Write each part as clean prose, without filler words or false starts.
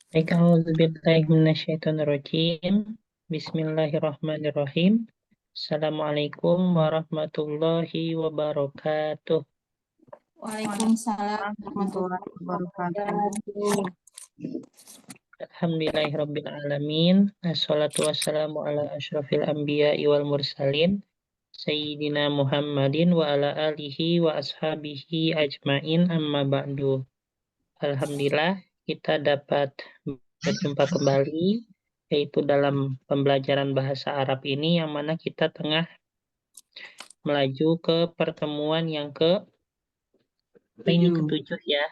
Baik, a'udzubillahi minasyaitonirrajim. Bismillahirrahmanirrahim. Assalamualaikum warahmatullahi wabarakatuh. Waalaikumsalam Warahmatullahi warahmatullahi wabarakatuh. wabarakatuh. Alhamdulillahirabbil alamin. Assalatu wassalamu ala asyrafil anbiya'i wal mursalin. Sayyidina Muhammadin wa ala alihi wa ashabihi ajmain amma ba'du. Alhamdulillah kita dapat berjumpa kembali yaitu dalam pembelajaran bahasa Arab ini yang mana kita tengah melaju ke pertemuan yang ketujuh ya.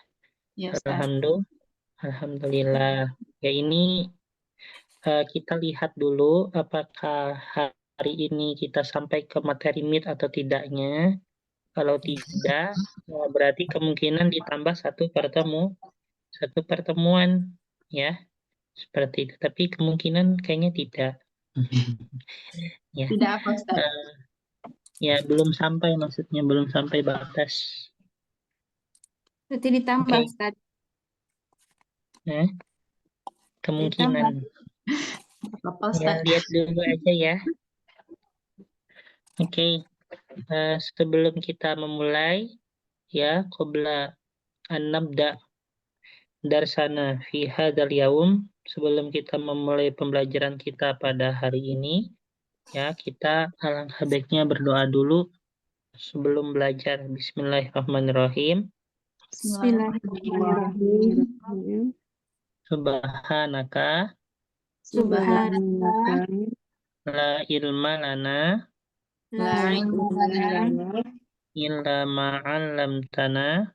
Ya, Ustaz. Alhamdulillah. Ya ini kita lihat dulu apakah hari ini kita sampai ke materi mid atau tidaknya. Kalau tidak, berarti kemungkinan ditambah satu pertemuan ya. Seperti itu. Tapi kemungkinan kayaknya tidak. Ya. Tidak apa, Ustaz? Ya belum sampai, maksudnya belum sampai batas. Berarti ditambah, Oke. Ustaz. Kemungkinan. Apa, Ya Ustaz? lihat dulu aja ya. Oke. Sebelum kita memulai ya, qabla an nabda darsana fi hadzal yaum, sebelum kita memulai pembelajaran kita pada hari ini, ya kita alangkah baiknya berdoa dulu sebelum belajar. Bismillahirrahmanirrahim. Bismillahirrahmanirrahim. Subhanaka Subhanaka la ilma lana la ilma lana illa ma 'allamtana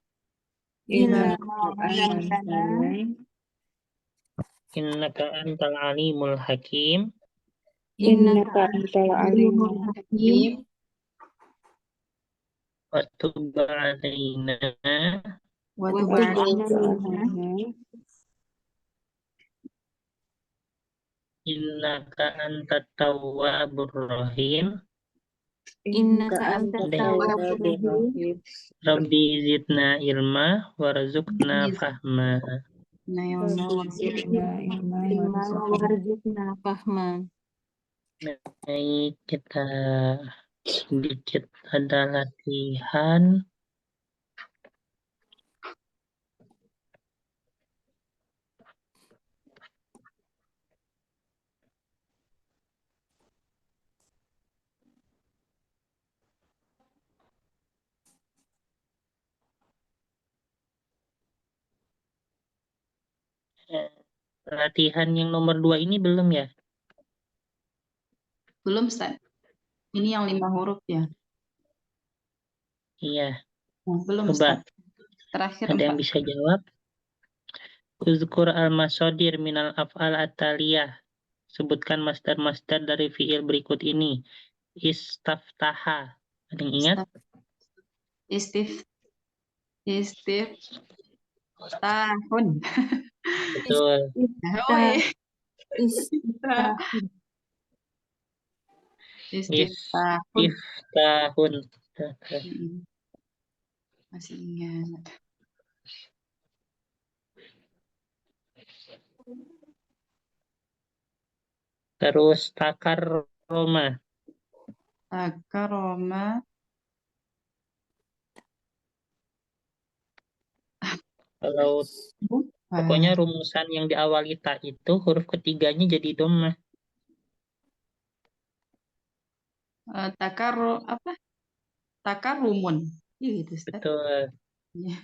illa ma 'allamtana innaka antal alimul hakim. innaka antal alimul hakim. Wa tub 'alaina Wa tub 'alaina innaka antat tawwabur rahim. innaka antat tawwabur rahim. Rabbi zidna ilma warzuqna fahma. Warzuqna fahma. Baik, kita sedikit ada latihan. Latihan yang nomor 2 ini belum ya? Belum, Ustaz. Ini yang 5 huruf ya? Iya. Belum, Coba. Ustaz. Terakhir Ada yang 4. bisa jawab? Uzkur al-masodir minal af'al at-taliyah. Sebutkan masdar-masdar dari fiil berikut ini. Istaftaha. Ada yang ingat? Tahun. Betul. Istiftahun. Masih ingat. Terus takarroma. Takaroma. Kalau pokoknya rumusan yang diawali ta itu huruf ketiganya jadi dhammah. Takarumun. Iya gitu, Ustaz. Betul. Ya.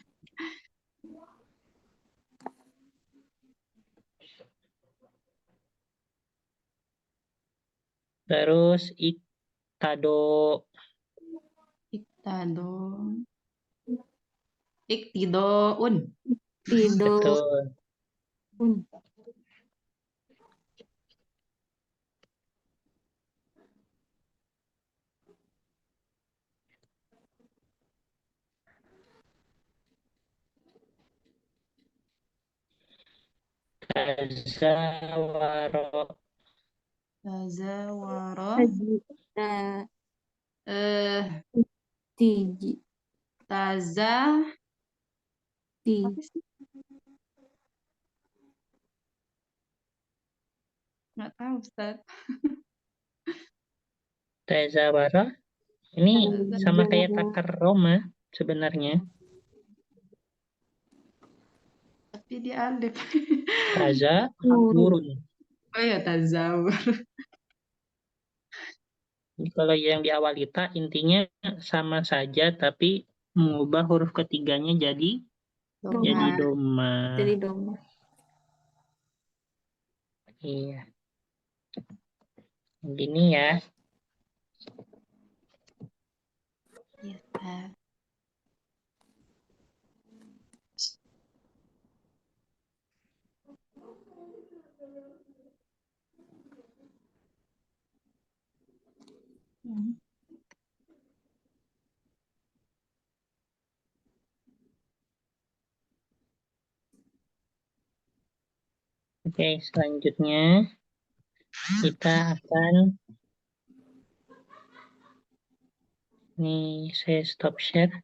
Terus iktado. Iktidoun. Betul. Tazawaro. Taza. Nggak tahu, Ustaz. Tazawara. Ini sama kayak takar Roma sebenarnya. Tapi dia alif. Tazawurun. Oh ya, tazawur. Kalau yang di awal ita intinya sama saja, tapi mengubah huruf ketiganya jadi Doma. doma. Jadi doma. Iya. Gini ya. Iya, Ustaz. Hmm. Oke, selanjutnya kita akan nih saya stop share.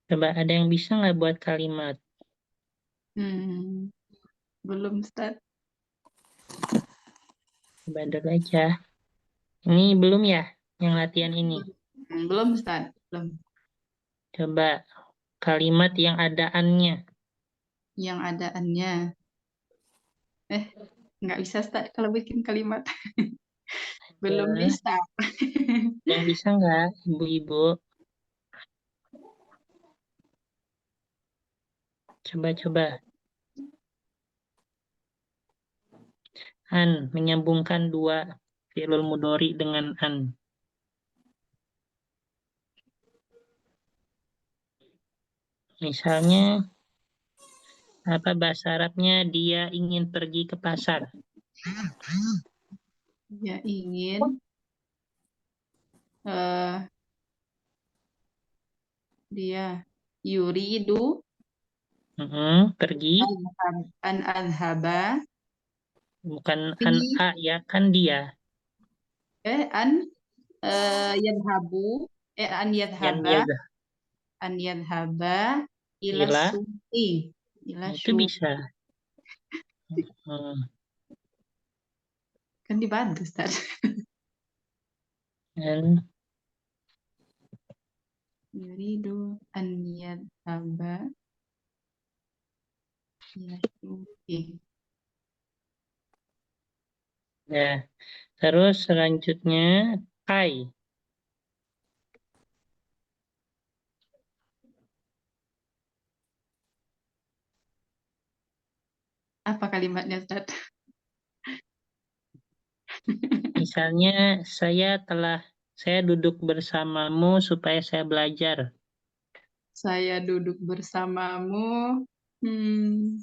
Coba ada yang bisa nggak buat kalimat? Belum, Ustaz. Coba dulu aja. Ini belum ya yang latihan ini? Belum, Ustaz. Belum. Coba kalimat yang ada an-nya. Yang adaannya. Nggak bisa, Ustaz, kalau bikin kalimat. Belum bisa. Yang bisa nggak, ibu-ibu? Coba-coba. An, menyambungkan dua fi'lul mudhari dengan an. Misalnya, apa bahasa Arabnya? Dia ingin pergi ke pasar. Dia ingin dia yuridu Pergi, an adhaba bukan fi an a ya, kan dia. an yadhabu an Yan yadhaba yadha. an yadhaba ila Ila, suqi ila itu syuq. bisa. Hmm. Kan dibantu, Ustaz. Dan Yuridu an yadhaba ila syuqi. ya, terus selanjutnya kai. Apa kalimatnya, Ustaz? Misalnya saya duduk bersamamu supaya saya belajar. Saya duduk bersamamu. Hmm,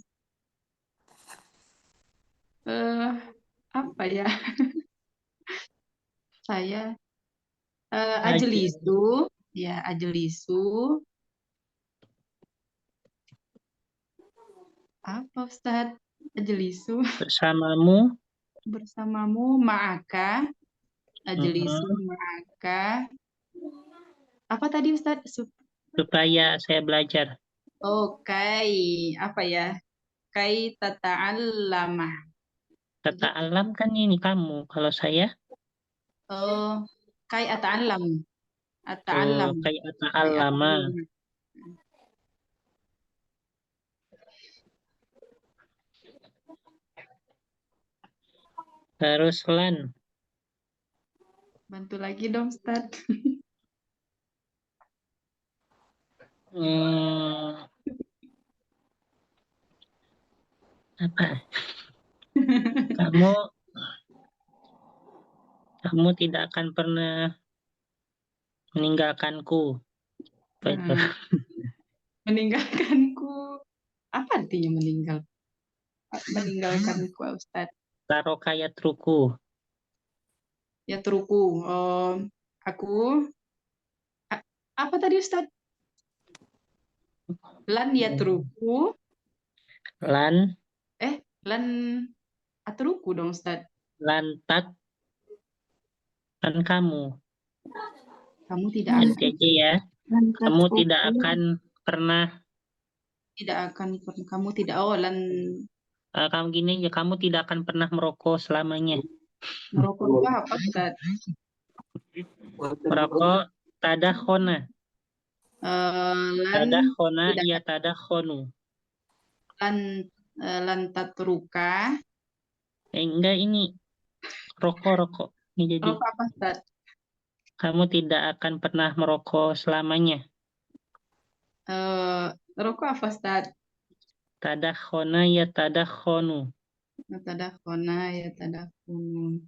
apa ya? Saya ajelisu, ya ajelisu. Apa, Ustaz? Ajelisu Bersamamu, bersamamu ma'aka. Ajelisu mm-mm, ma'aka. Apa tadi, Ustaz? supaya saya belajar. Oh, apa ya? Kai tata'allama. Kata Gitu. alam kan ini kamu. Kalau saya, Oh, kai ata'allam. Ata'allam. kayak kata Kai alama. ata'allam. Terus lan. Bantu lagi dong, Ustaz. Hmm, apa? Kamu kamu tidak akan pernah meninggalkanku. Apa itu? Meninggalkanku. Apa artinya meninggalkanku, Ustaz? Taro kayak truku. Ya teruku. Aku apa tadi, Ustaz? Lan ya teruku. Lan, Lan atruku dong, Ustaz. lantat, Kan kamu. Kamu tidak Ganti aja ya. Kamu tidak akan pernah. kamu tidak lan Kamu gini ya, kamu tidak akan pernah merokok selamanya. merokok itu apa, Ustaz? Merokok tadakhona. Lan Tadakhona tidak ya tadakhonu. lan tatruka. Enggak, ini rokok. Ini jadi Rokok apa, Ustaz? kamu tidak akan pernah merokok selamanya. Rokok apa, Ustaz? Tadakhona ya tadakhonu. Tadakhona ya tadakhunun.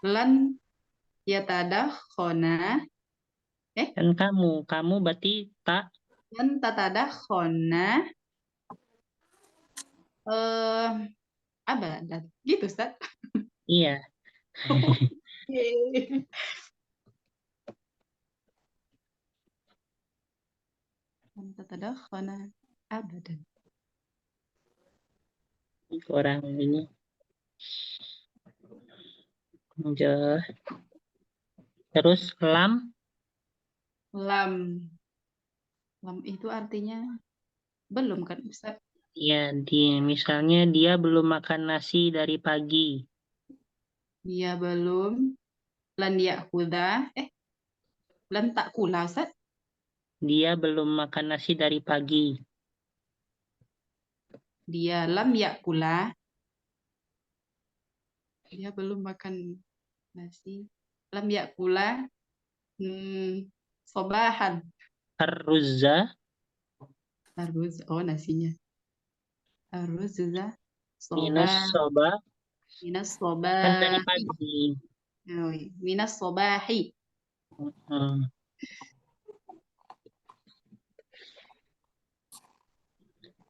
Lan ya tadakhona. Dan kamu berarti tak. Lan tatadakhona. Abadan. Gitu, Ustaz. Iya. Lan tatadakhona abadan. Orang ini. Terus lam. Lam. Lam itu artinya belum kan, Ustaz? Ya, misalnya dia belum makan nasi dari pagi. Dia belum. Lan yakuda. Lan takula, Ustaz. Dia belum makan nasi dari pagi. Dia lam yakula. Dia belum makan nasi. Lam yakula. Sobahan. Ar-ruzza. Harus. Oh, nasinya. Harus juga. Minus Sobah. soba. Minas Kan dari sobahi. pagi. Minas sobahi. Hmm.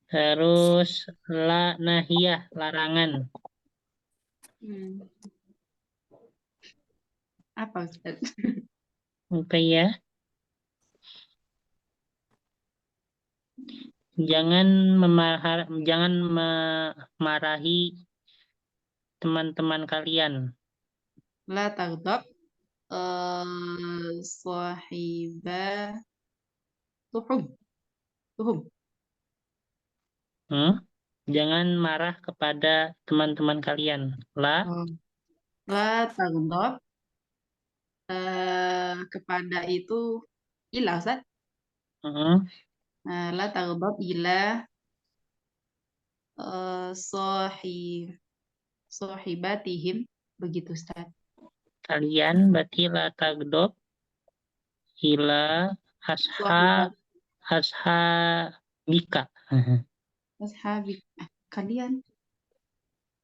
Terus la nahiyah, larangan. Apa, Ustaz? Oke ya. Jangan memarahi teman-teman kalian. La taghdab. Sahibah. Tuhum. Jangan marah kepada teman-teman kalian. La. La taghdab. Kepada itu ilah, Ustaz. La taghdab ila sahibatihim, begitu, Ustaz. Kalian berarti la tagdob ila ashabika. Ashabi, kalian.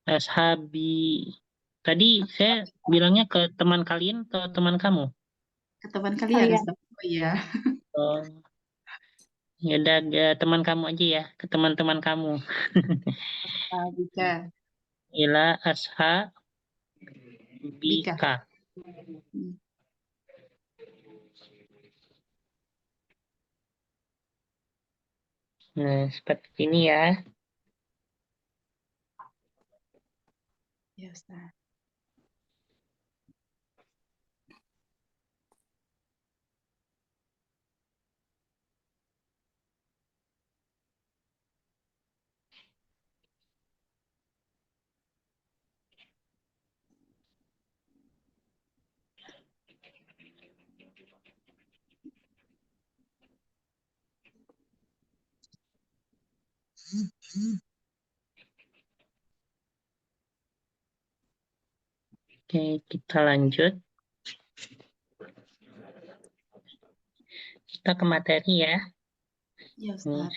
Ashabi. Tadi saya bilangnya ke teman kalian atau teman kamu? Ke teman kalian, Ustaz. Oh iya. Oh. Ya udah, teman kamu aja ya, ke teman-teman kamu. Ashabika. Ila ashabika. Nah, seperti ini ya. Ya, Ustaz. Oke, kita lanjut. Kita ke materi ya. Ya, Ustaz.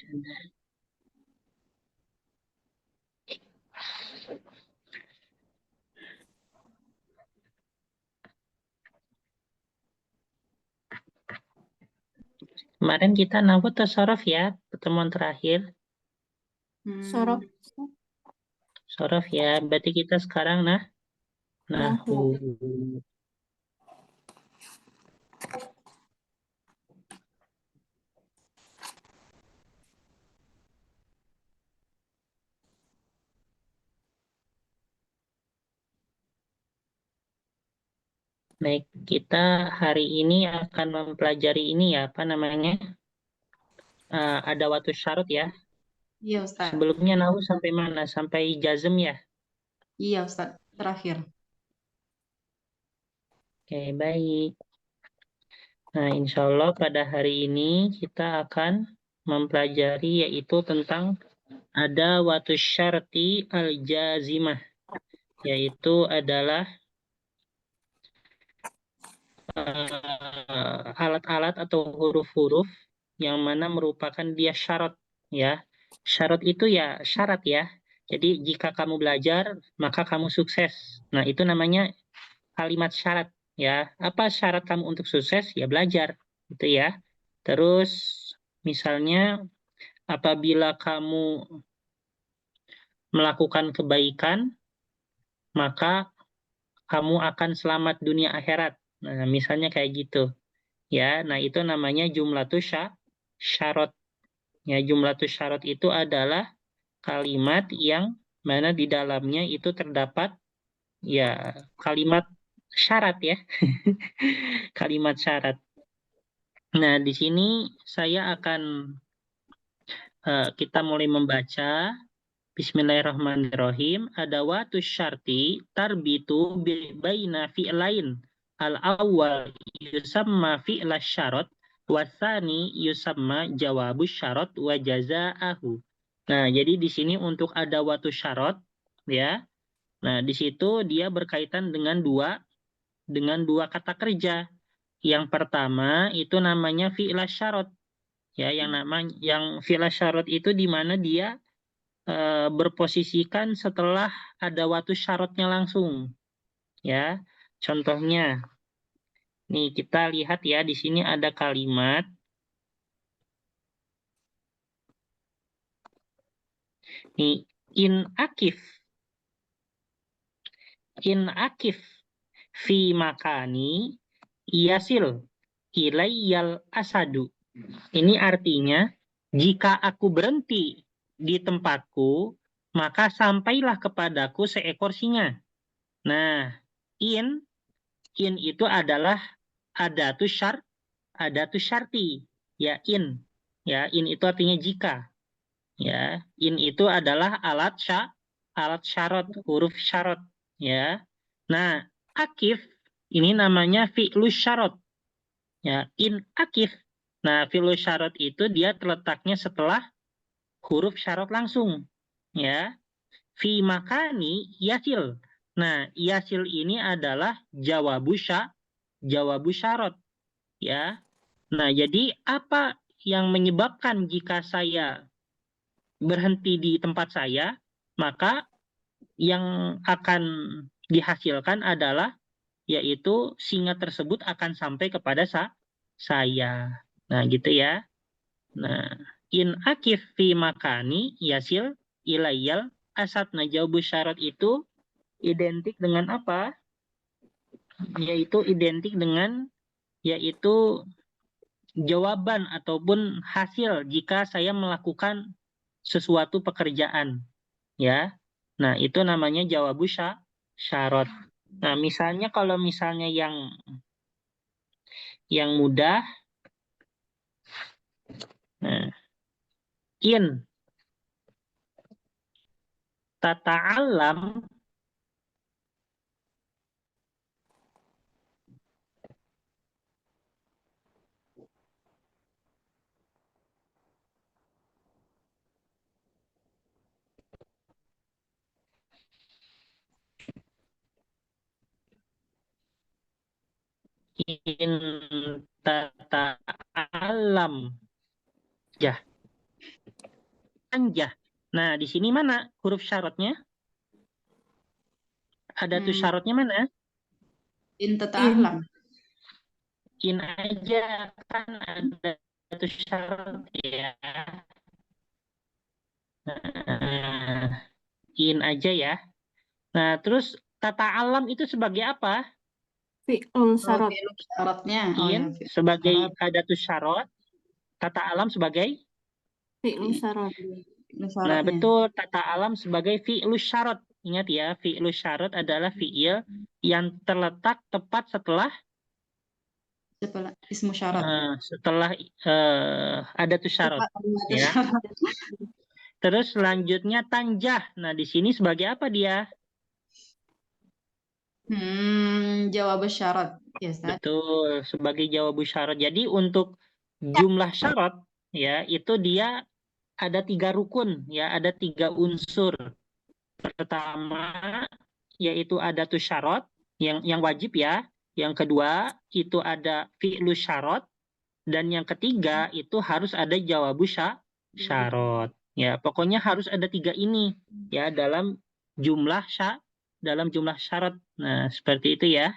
Kemarin kita nahwu atau sorof ya, pertemuan terakhir. Sorof. Sorof ya, berarti kita sekarang nahwu. Baik, kita hari ini akan mempelajari ini ya, apa namanya? Ada waktu syarat ya. Iya, Ustaz. Sebelumnya nahu sampai mana? Sampai jazm ya? Iya, Ustaz. Terakhir. Oke, baik. Nah, insya Allah pada hari ini kita akan mempelajari yaitu tentang ada waktu syarti al-jazimah, yaitu adalah alat-alat atau huruf-huruf yang mana merupakan dia syarat ya. Syarat itu ya syarat ya. Jadi jika kamu belajar maka kamu sukses. Nah, itu namanya kalimat syarat ya. Apa syarat kamu untuk sukses? Ya belajar gitu ya. Terus misalnya apabila kamu melakukan kebaikan maka kamu akan selamat dunia akhirat. Nah, misalnya kayak gitu. Ya, nah itu namanya jumlatus syarat. Ya, jumlatus syarat itu adalah kalimat yang mana di dalamnya itu terdapat ya kalimat syarat ya. Kalimat syarat. Nah, di sini saya akan kita mulai membaca. Bismillahirrahmanirrahim. Adawatu syarti tarbitu baina fi'lain. Al-awwal yusamma fi'la syarat wasani yusamma jawabu syarat wa jazaahu. Nah, jadi di sini untuk adawatu syarat ya. Nah, di situ dia berkaitan dengan dua kata kerja. Yang pertama itu namanya fi'la syarat. Ya, yang fi'la syarat itu di mana dia berposisikan setelah ada waktu syaratnya langsung ya. Contohnya nih kita lihat ya di sini ada kalimat nih in akif fi makani yasil ilayyal asadu. Ini artinya jika aku berhenti di tempatku maka sampailah kepadaku seekor singa. Nah, in itu adalah adatus syarti. Ya, in. Ya, in itu artinya jika. Ya, in itu adalah alat syarat, huruf syarat. Ya. Nah, akif ini namanya fi'lus syarat. Ya, in akif. Nah, fi'lus syarat itu dia terletaknya setelah huruf syarat langsung. Ya. Fi makani yasil. Nah, yasil ini adalah jawabu syarat. Ya. Nah, jadi apa yang menyebabkan jika saya berhenti di tempat saya, maka yang akan dihasilkan adalah yaitu singa tersebut akan sampai kepada saya. Nah, gitu ya. Nah, in akif fi makani yasil ilayal asad. Nah, jawabu syarat itu identik dengan apa? Yaitu identik dengan yaitu jawaban ataupun hasil jika saya melakukan sesuatu pekerjaan ya. Nah, itu namanya jawabu syarat. Nah, misalnya kalau misalnya yang mudah nah, in tata'allam in tata'allam ya anjah. Nah, di sini mana huruf syaratnya? Ada tuh syaratnya mana? In tata'allam. In aja kan ada tuh syarat ya. Nah, in aja ya. Nah, terus tata alam itu sebagai apa? Fi'lun Oh, syarat. fi'lun syaratnya. Oh, ya, In fi'lun sebagai syarat. adatus syarat, tata alam sebagai? Fi'lun syarat. Fi'lun Nah, syaratnya. betul, tata alam sebagai fi'lus syarat. Ingat ya, fi'lus syarat adalah fi'il yang terletak tepat setelah ismu syarat. ada tuh syarat, ya. Terus selanjutnya tanjah. Nah, di sini sebagai apa dia? Jawab syarat. Ya, Ustaz. Betul, sebagai jawab syarat. Jadi untuk jumlah syarat, ya, itu dia ada 3 rukun, ya, ada 3 unsur. Pertama, yaitu ada tuh syarat, yang wajib, ya. Yang kedua, itu ada fi'lu syarat. Dan yang ketiga, itu harus ada jawabu syarat. Ya, pokoknya harus ada 3 ini, ya, dalam jumlah syarat. Nah, seperti itu, ya.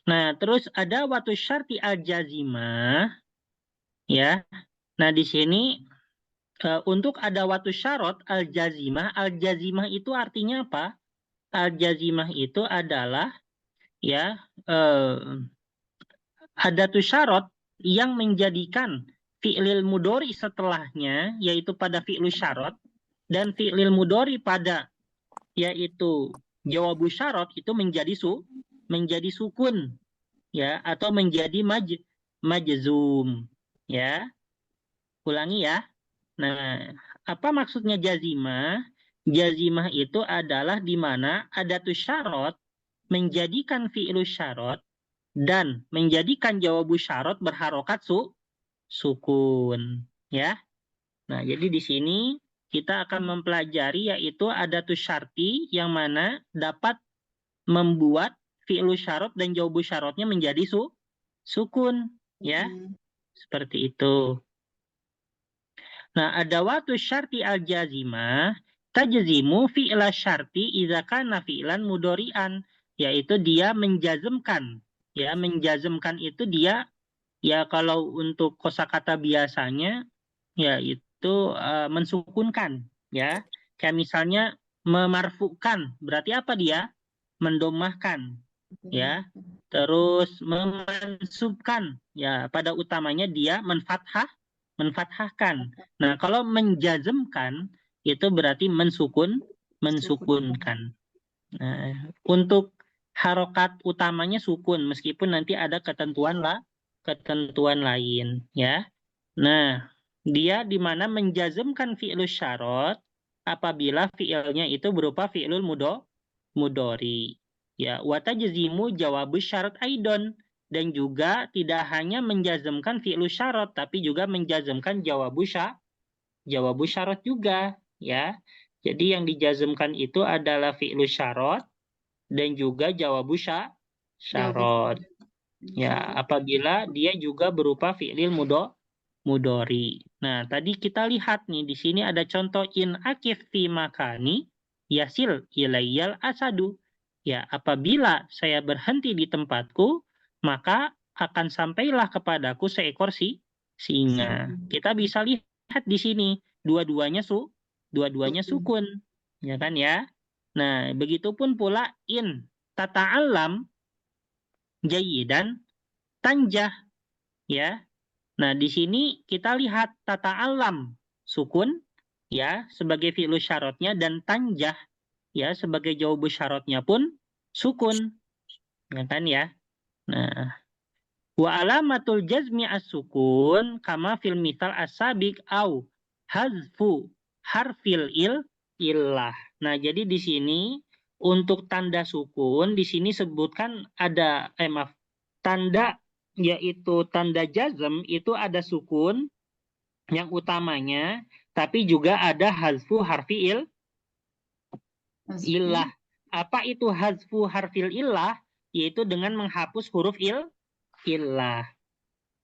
Nah, terus ada watu syarti al-jazimah, ya. Nah, di sini untuk ada watu syarat al-jazimah itu artinya apa? Al-jazimah itu adalah, ya, ada tuh syarat yang menjadikan fi'lil mudhari setelahnya, yaitu pada fi'lu syarat, dan fi'lil mudhari pada, yaitu jawabu syarat, itu menjadi sukun, ya, atau menjadi majzum, ya. Ulangi, ya. Nah, apa maksudnya jazimah? Jazimah itu adalah di mana ada tuh syarat menjadikan fi'lu syarat dan menjadikan jawabu syarat berharokat sukun, ya. Nah, jadi di sini kita akan mempelajari yaitu ada tuh syarti yang mana dapat membuat fi'lu syarat dan jawabu syaratnya menjadi sukun, ya. Seperti itu. Nah, ada watu syarti al-jazimah tajzimu fi'la syarti idza kana fi'lan mudhari'an, yaitu dia menjazmkan. Ya, menjazmkan itu dia, ya, kalau untuk kosakata biasanya, ya, itu mensukunkan, ya. Kayak misalnya memarfukan, berarti apa dia? Mendomahkan, ya. Terus memansubkan, ya, pada utamanya dia menfathahkan. Nah, kalau menjazmkan itu berarti mensukunkan. Nah, untuk harokat utamanya sukun, meskipun nanti ada ketentuan lain, ya. Nah, dia di mana menjazmkan fi'lus syarat apabila fi'ilnya itu berupa fi'lul mudhari. Ya, wa tajzimu jawabus syarat aidon, dan juga tidak hanya menjazmkan fi'lus syarat tapi juga menjazmkan jawabu syarat juga, ya. Jadi yang dijazmkan itu adalah fi'lus syarat dan juga jawabu syarat. Ya, apabila dia juga berupa fi'lil mudhari. Nah, tadi kita lihat nih di sini ada contoh in akif fi makani yasil ilayyal asadu. Ya, apabila saya berhenti di tempatku, maka akan sampailah kepadaku seekor singa. Kita bisa lihat di sini dua-duanya sukun, ya kan, ya. Nah, begitupun pula in tata'allam jayidan tanjah, ya. Nah, di sini kita lihat tata alam sukun, ya, sebagai fi'lu syaratnya, dan tanjah, ya, sebagai jawabu syaratnya pun sukun, ya kan, ya. Nah, wa alamatul jazmi as-sukun kama fil misal as-sabiq au hazfu harfil illah. Nah, jadi di sini untuk tanda sukun di sini sebutkan ada tanda, yaitu tanda jazm itu ada sukun yang utamanya, tapi juga ada hazfu harfi illah. Apa itu hazfu harfil illah? Yaitu dengan menghapus huruf illah.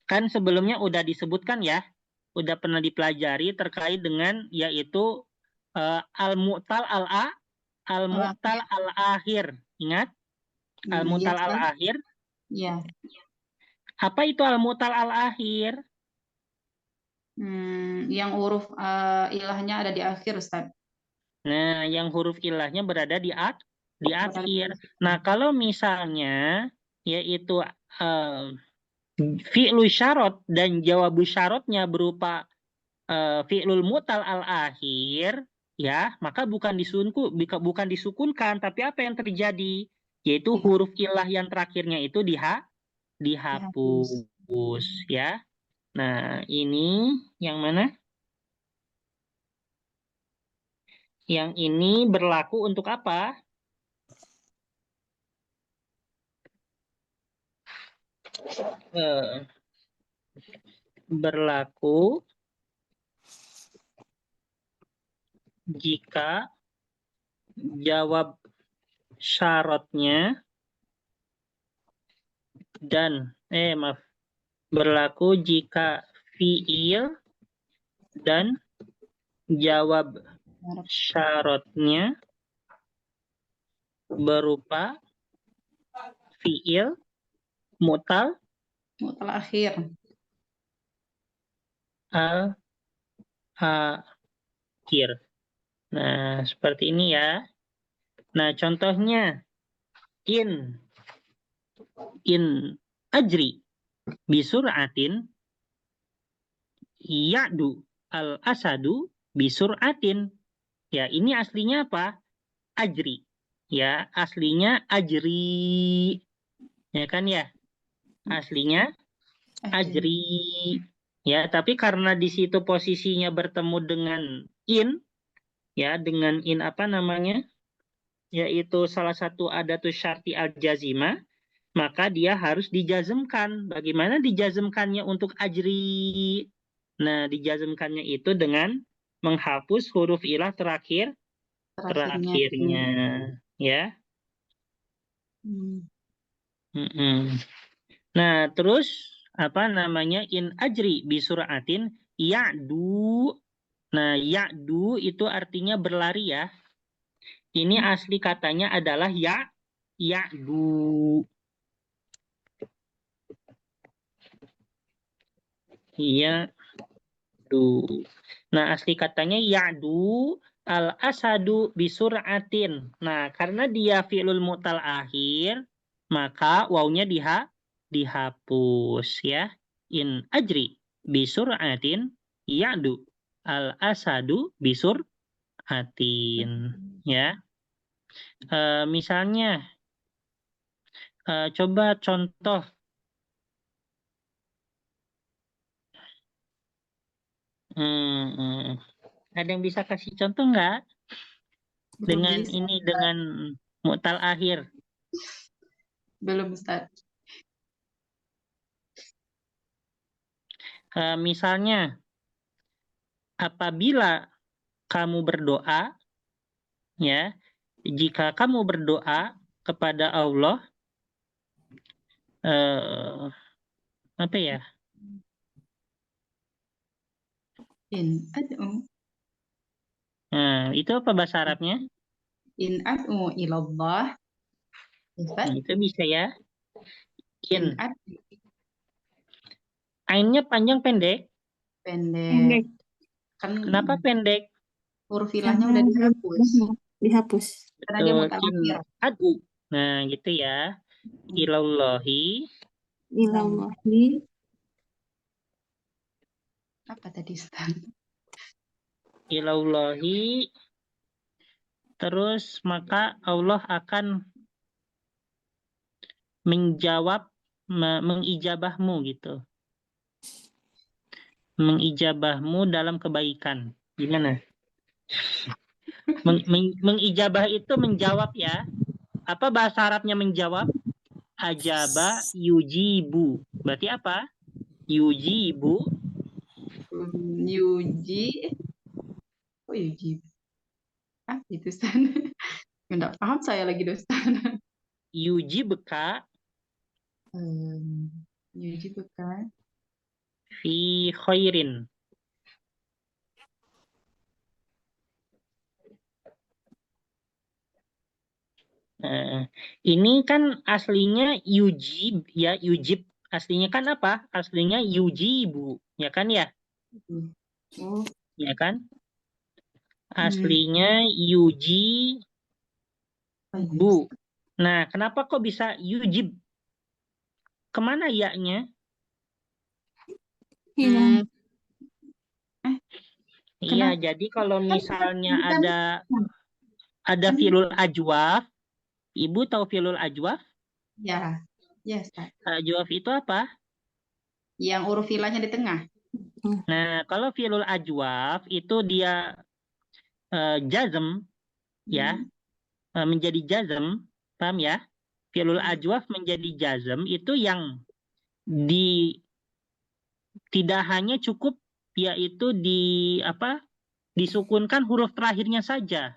Kan sebelumnya udah disebutkan, ya, udah pernah dipelajari terkait dengan yaitu al-mu'tal al-akhir. Ingat? Al-mu'tal al-akhir? Iya. Apa itu al-mu'tal al-akhir? Yang huruf ilahnya ada di akhir, Ustaz. Nah, yang huruf ilahnya berada di akhir. Nah, kalau misalnya yaitu fi'lu syarat dan jawabu syaratnya berupa fi'lul mutal al-akhir, ya, maka bukan disukunkan, tapi apa yang terjadi? Yaitu huruf ilah yang terakhirnya itu dihapus, ya. Nah, ini yang mana? Yang ini berlaku untuk apa? Berlaku jika jawab syaratnya berlaku jika fiil dan jawab syaratnya berupa fiil mutal akhir. al-akhir. Nah, seperti ini ya. Nah, contohnya in ajri bisur'atin ya'du al-asadu bisur'atin. Ya, ini aslinya apa? Ajri. Ya, aslinya ajri. Ya kan ya? Aslinya ajri. Ya, tapi karena di situ posisinya bertemu dengan in, ya, dengan in apa namanya? Yaitu salah satu adatus syarti al-jazimah, maka dia harus dijazmkan. Bagaimana dijazmkannya untuk ajri? Nah, dijazmkannya itu dengan menghapus huruf ilah terakhirnya, ya. Nah, terus apa namanya? In ajri bisur'atin ya'du. Nah, ya'du itu artinya berlari ya. Ini asli katanya adalah ya'du. Ya'du. Nah, asli katanya ya'du al-asadu bisur'atin. Nah, karena dia fi'lul mu'tal akhir, maka wawunya dihapus ya. In ajri bisur'atin ya'du al-asadu bisur'atin ya. Misalnya coba contoh ada yang bisa kasih contoh nggak dengan ini dengan mu'tal akhir? Belum, Ustaz. Misalnya apabila kamu berdoa, ya, jika kamu berdoa kepada Allah, apa ya? In ad'u. Nah, itu apa bahasa Arabnya? In ad'u ilallah. Nah, itu bisa ya. In In. ad'u. Ainnya panjang pendek? Pendek. Kan Kenapa pendek? huruf ilahnya udah dihapus. Karena dia Betul. mutal In akhir. ad'u. Nah, gitu ya. Ilallahi. Apa tadi, Ustaz? Ilallahi. Terus maka Allah akan menjawab, mengijabahmu gitu. Mengijabahmu dalam kebaikan. Gimana? Mengijabah itu menjawab ya. Apa bahasa Arabnya menjawab? Ajaba yujibu. Berarti apa? Yujibu. Oh, yuji. Itu Ustaz. Nggak paham saya lagi, Ustaz. Yujibka. Yujibka. Fi khairin. Ini kan aslinya yujib ya, yujib. Aslinya kan apa? Aslinya yujibu, ya kan ya? Oh. Ya kan? Aslinya yujibu. Nah, kenapa kok bisa yujib? Kemana ya-nya? Hilang. Iya, Kenapa? jadi kalau Kan misalnya bukan ada kan filul ajwaf, Ibu tahu filul ajwaf? ya, ya Ustaz. Ajwaf itu apa? Yang huruf ilahnya di tengah. Nah, kalau filul ajwaf itu dia jazm ya, Hmm. menjadi jazm, paham ya? Filul Hmm. ajwaf menjadi jazm itu yang di tidak hanya cukup yaitu disukunkan huruf terakhirnya saja,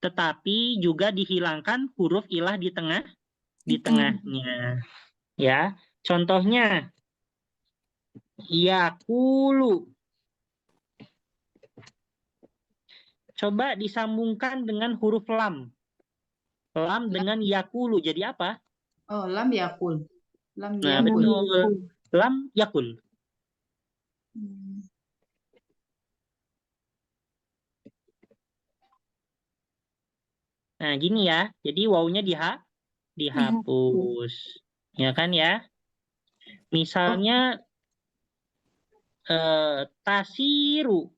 tetapi juga dihilangkan huruf ilah di tengahnya. Ya, contohnya yakulu. Coba disambungkan dengan huruf lam. Lam Lam, dengan yakulu jadi apa? oh, lam yakul. Lam Nah, yakul. betul. Lam yakul. Hmm. Nah, gini ya. Jadi wawunya dihapus. Ya kan ya? Oh, Misalnya tasiru.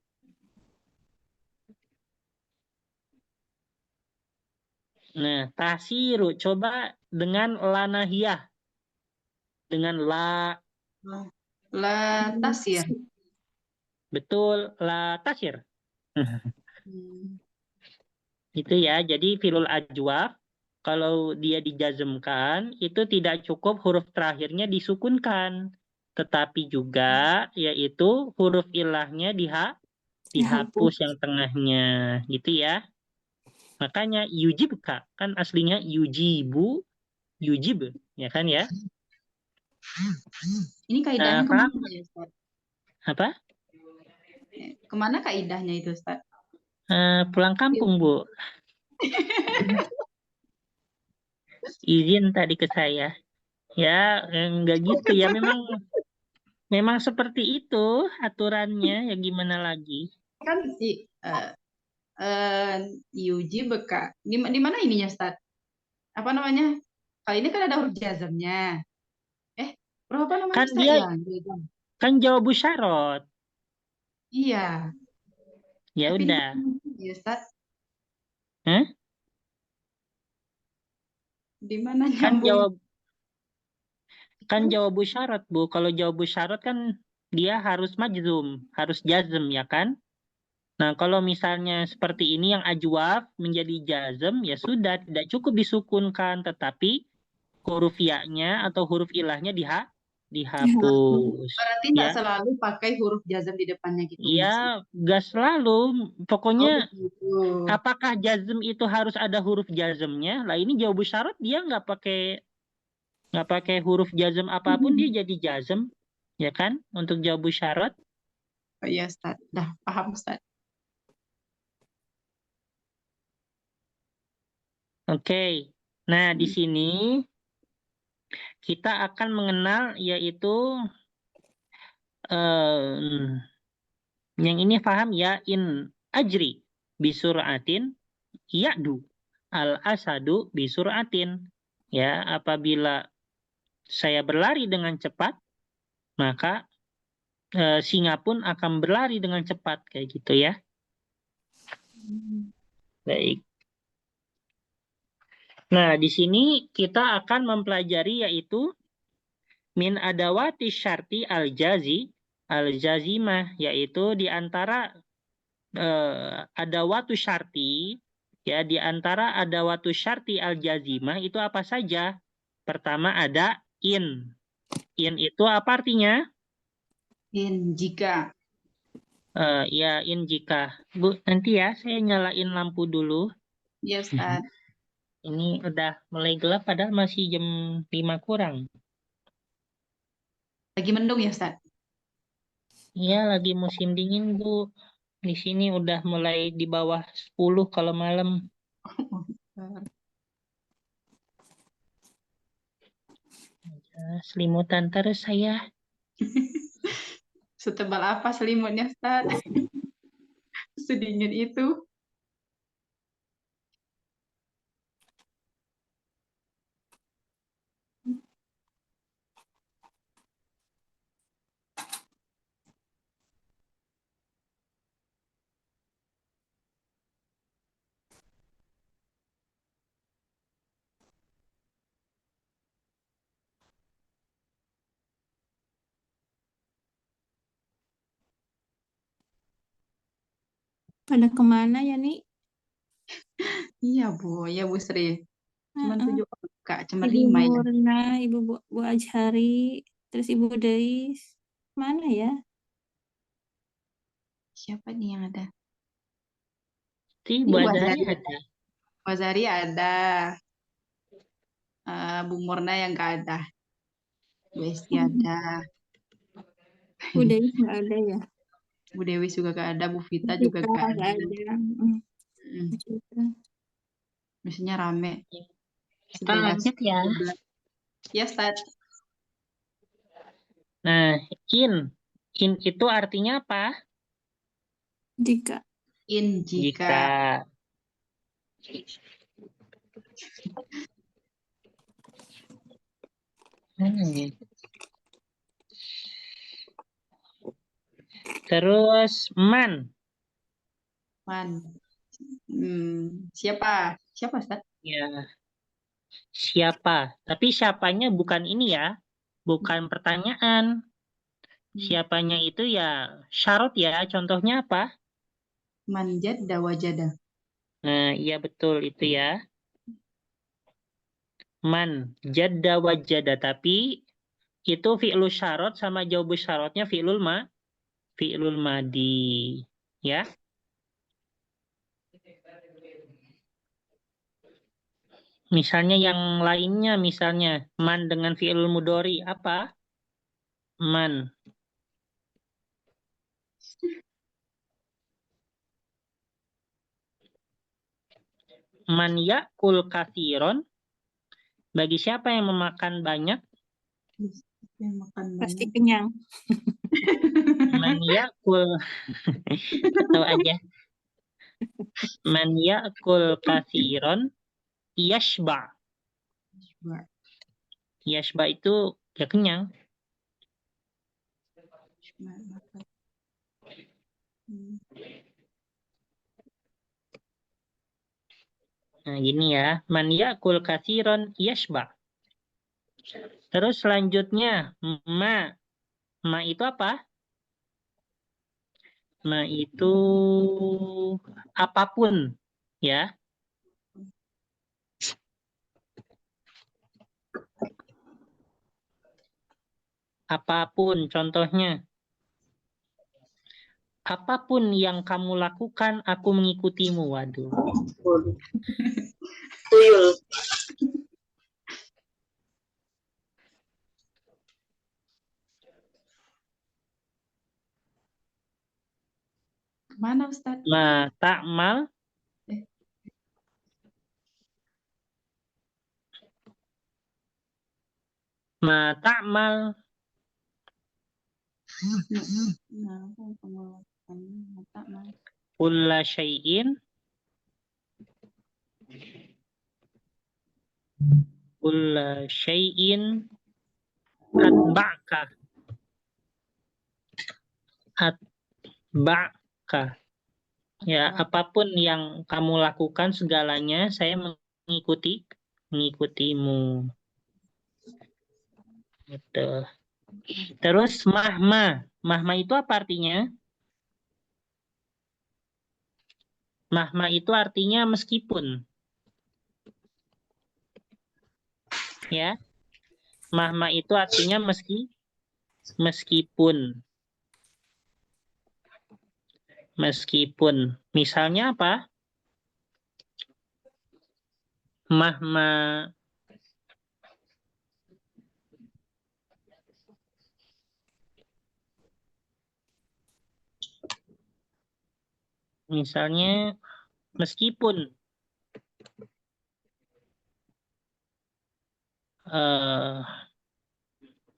Nah, tasiru coba dengan la nahiyah, dengan la, la tasir. betul, la tasir. Hmm. Itu ya. Jadi filul ajwaf kalau dia dijazmkan itu tidak cukup huruf terakhirnya disukunkan, tetapi juga yaitu huruf ilahnya dihapus yang tengahnya, gitu ya. Makanya yujibka kan aslinya yujibu, yujib, ya kan ya? Ini kaidahnya Paham kemana ya Ustaz? apa? Kemana kaidahnya itu Ustaz? Pulang kampung, Bu. Izin tadi ke saya. Ya, enggak gitu ya. Memang seperti itu aturannya, ya gimana lagi? Kan Yuji beka. Di mana ininya Ustaz? Apa namanya? Kali ini kan ada huruf jazamnya. Eh, huruf apa namanya Kan Ustaz? dia Ya, jazam. kan jawab syarat. Iya, Ya tapi di udah. mana ya Ustaz? Hah? Di mana Kan nyambung? jawab syarat, Bu. Kalau jawab syarat kan dia harus majzum, harus jazm ya kan? Nah, kalau misalnya seperti ini yang ajwaf menjadi jazm, ya sudah tidak cukup disukunkan, tetapi huruf ya-nya atau huruf ilahnya dihapus. Berarti Ya, nggak selalu pakai huruf jazam di depannya gitu ya maksud. gak selalu. Oh Pokoknya begitu. apakah jazm itu harus ada huruf jazmnya? Lah ini jawab syarat dia nggak pakai huruf jazm apapun dia jadi jazm, ya kan? Untuk jawab syarat. Oh iya Ustaz. Dah paham Ustaz. Oke. Nah, di sini kita akan mengenal yaitu eh, yang ini paham ya in ajri bisuratin ya'du al asadu bisuratin. Ya, apabila saya berlari dengan cepat, maka singa pun akan berlari dengan cepat kayak gitu ya. Baik. Nah, di sini kita akan mempelajari yaitu min adawati syarti al-jazimah yaitu di antara adawatu syarti ya di antara adawatu syarti al-jazimah itu apa saja? Pertama ada in. In itu apa artinya? In jika. Ya in jika. Bu, nanti ya saya nyalain lampu dulu. Iya Ustaz. Ini udah mulai gelap padahal masih jam 5 kurang. Lagi mendung ya Ustaz. Iya, lagi musim dingin, Bu. Di sini udah mulai di bawah 10 kalau malam. Selimutan terus saya. Setebal apa selimutnya Ustaz? Sedingin itu. Pada kemana ya, Nik? Iya, Bu. Ya, Bu Sri. Cuman Heeh. 7 orang, Kak. Cuma Ibu 5 ya. Murna, Ibu Bu Ajhari, terus Ibu Deis. Mana ya? Siapa nih yang ada? Itu Ini Bu Bu Azhari Azari. ada. Bu Azari ada. Bu Murna yang nggak ada. Bu Esti ada. Bu Deis nggak ada ya? Bu Dewi juga nggak ada. Bu Vita juga Kita nggak nggak ada. ada. Mm, Mm, gitu. Biasanya rame. Kita 11, lanjut ya. 12. Ya, start. Nah, in. In itu artinya apa? Jika. In Jika. jika. Mana nih? Terus man. Man. Siapa? Siapa, Ustaz? Ya, siapa. Tapi siapanya bukan ini ya. Bukan pertanyaan. Siapanya itu ya syarat ya. Contohnya apa? Man jadda wajada. Nah, iya betul itu ya. Man, jadda wajada. Tapi itu fi'lul syarat sama jawabus syaratnya fi'lul madi. Ya. Misalnya yang lainnya, misalnya man dengan fi'lul mudhari apa? Man. Man yakul kathiron. Bagi siapa yang memakan banyak? Yang makan Pasti banyak. kenyang. Man yakul. Tahu aja. Man yakul kathiron. Yashba. Coba. Yashba itu ya kenyang. Makan. Hmm. Nah, gini ya. Man yakul kathiron yashba. Terus selanjutnya, ma. Ma itu apa? Ma itu apapun, ya. Apapun, contohnya. Apapun yang kamu lakukan, aku mengikutimu. Waduh. Tuyul. Mana, Ustaz? Ma ta'mal. Eh, Ma ta'mal. nah, apa yang kamu lakukan? Mata, Mas. Kulla syai'in. Kulla syai'in. Atba'ka. Atba'ka. Ya, apapun yang kamu lakukan segalanya, saya mengikutimu. Betul. Terus mahma. Mahma itu apa artinya? Mahma itu artinya meskipun. Ya. Mahma itu artinya meskipun. Meskipun. Misalnya apa? Mahma. Misalnya meskipun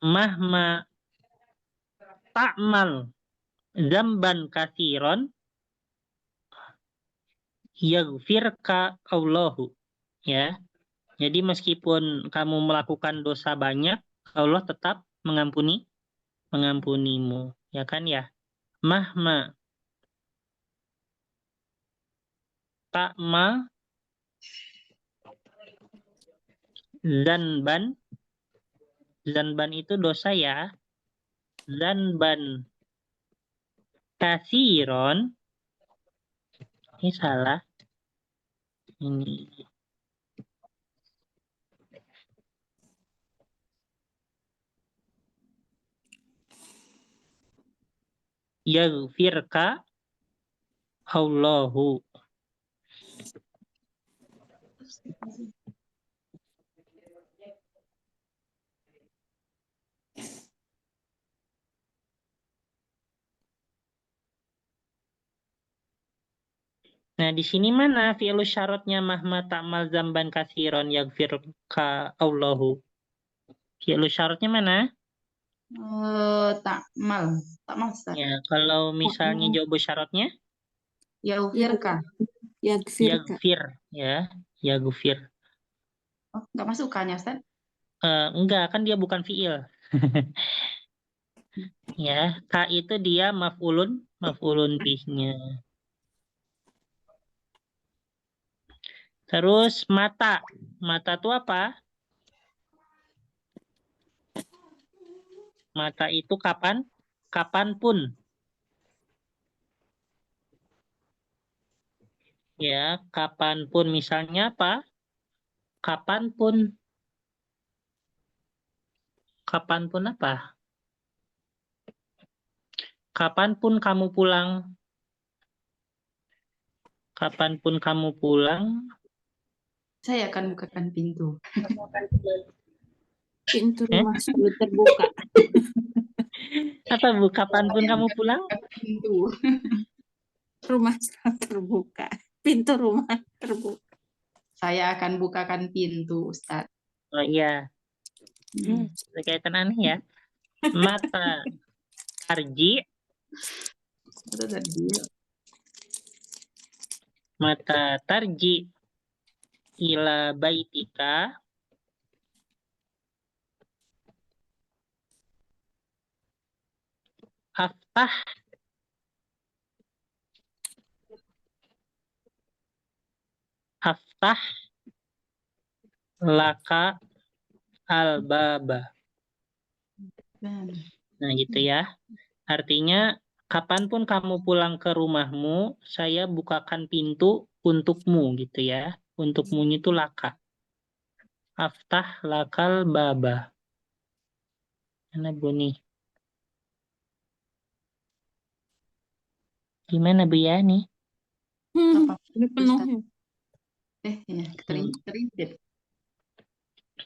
mahma ta'mal zamban kathiron yaghfirka Allahu. Ya. Jadi meskipun kamu melakukan dosa banyak, Allah tetap mengampunimu. Ya kan ya? Mahma ta'mal zanban. Zanban itu dosa ya. Zanban kathiron Ini salah. Ini. Yaghfirka Allahu. Nah, di sini mana fi'lu syaratnya mahma ta'mal zamban katsiron yaghfirka Allahu. Fi'lu syaratnya mana? Takmal Ustaz. Ya, kalau misalnya jawaban syaratnya Yaufirka. Yaghfirka. yaghfir, ya, yaghfir. Oh, nggak masuk K-nya Ustaz? Enggak, kan dia bukan fi'il. Ya, ka itu dia maf'ulun bihnya. Terus mata. Mata itu apa? Mata itu kapan? Kapanpun. Ya, kapanpun. Misalnya apa? Kapanpun. Kapanpun apa? Kapanpun kamu pulang. Kapanpun kamu pulang. Saya akan bukakan pintu. Pintu rumah selalu terbuka. Apa bu? Kapanpun kamu pulang? Pintu. Rumah selalu terbuka. Pintu rumah terbuka. Saya akan bukakan pintu, Ustaz. Oh iya, berkaitan aneh ya. Mata tarji. Itu tadi. Mata tarji ila baitika. Aftah. Aftah laka al-baba. Nah gitu ya. Artinya kapanpun kamu pulang ke rumahmu, saya bukakan pintu untukmu gitu ya. Untukmu itu laka. Aftah lakal baba. Mana bunyi? Gimana Bu ya nih? Apa? Ini penuh ya. Ya, terintip.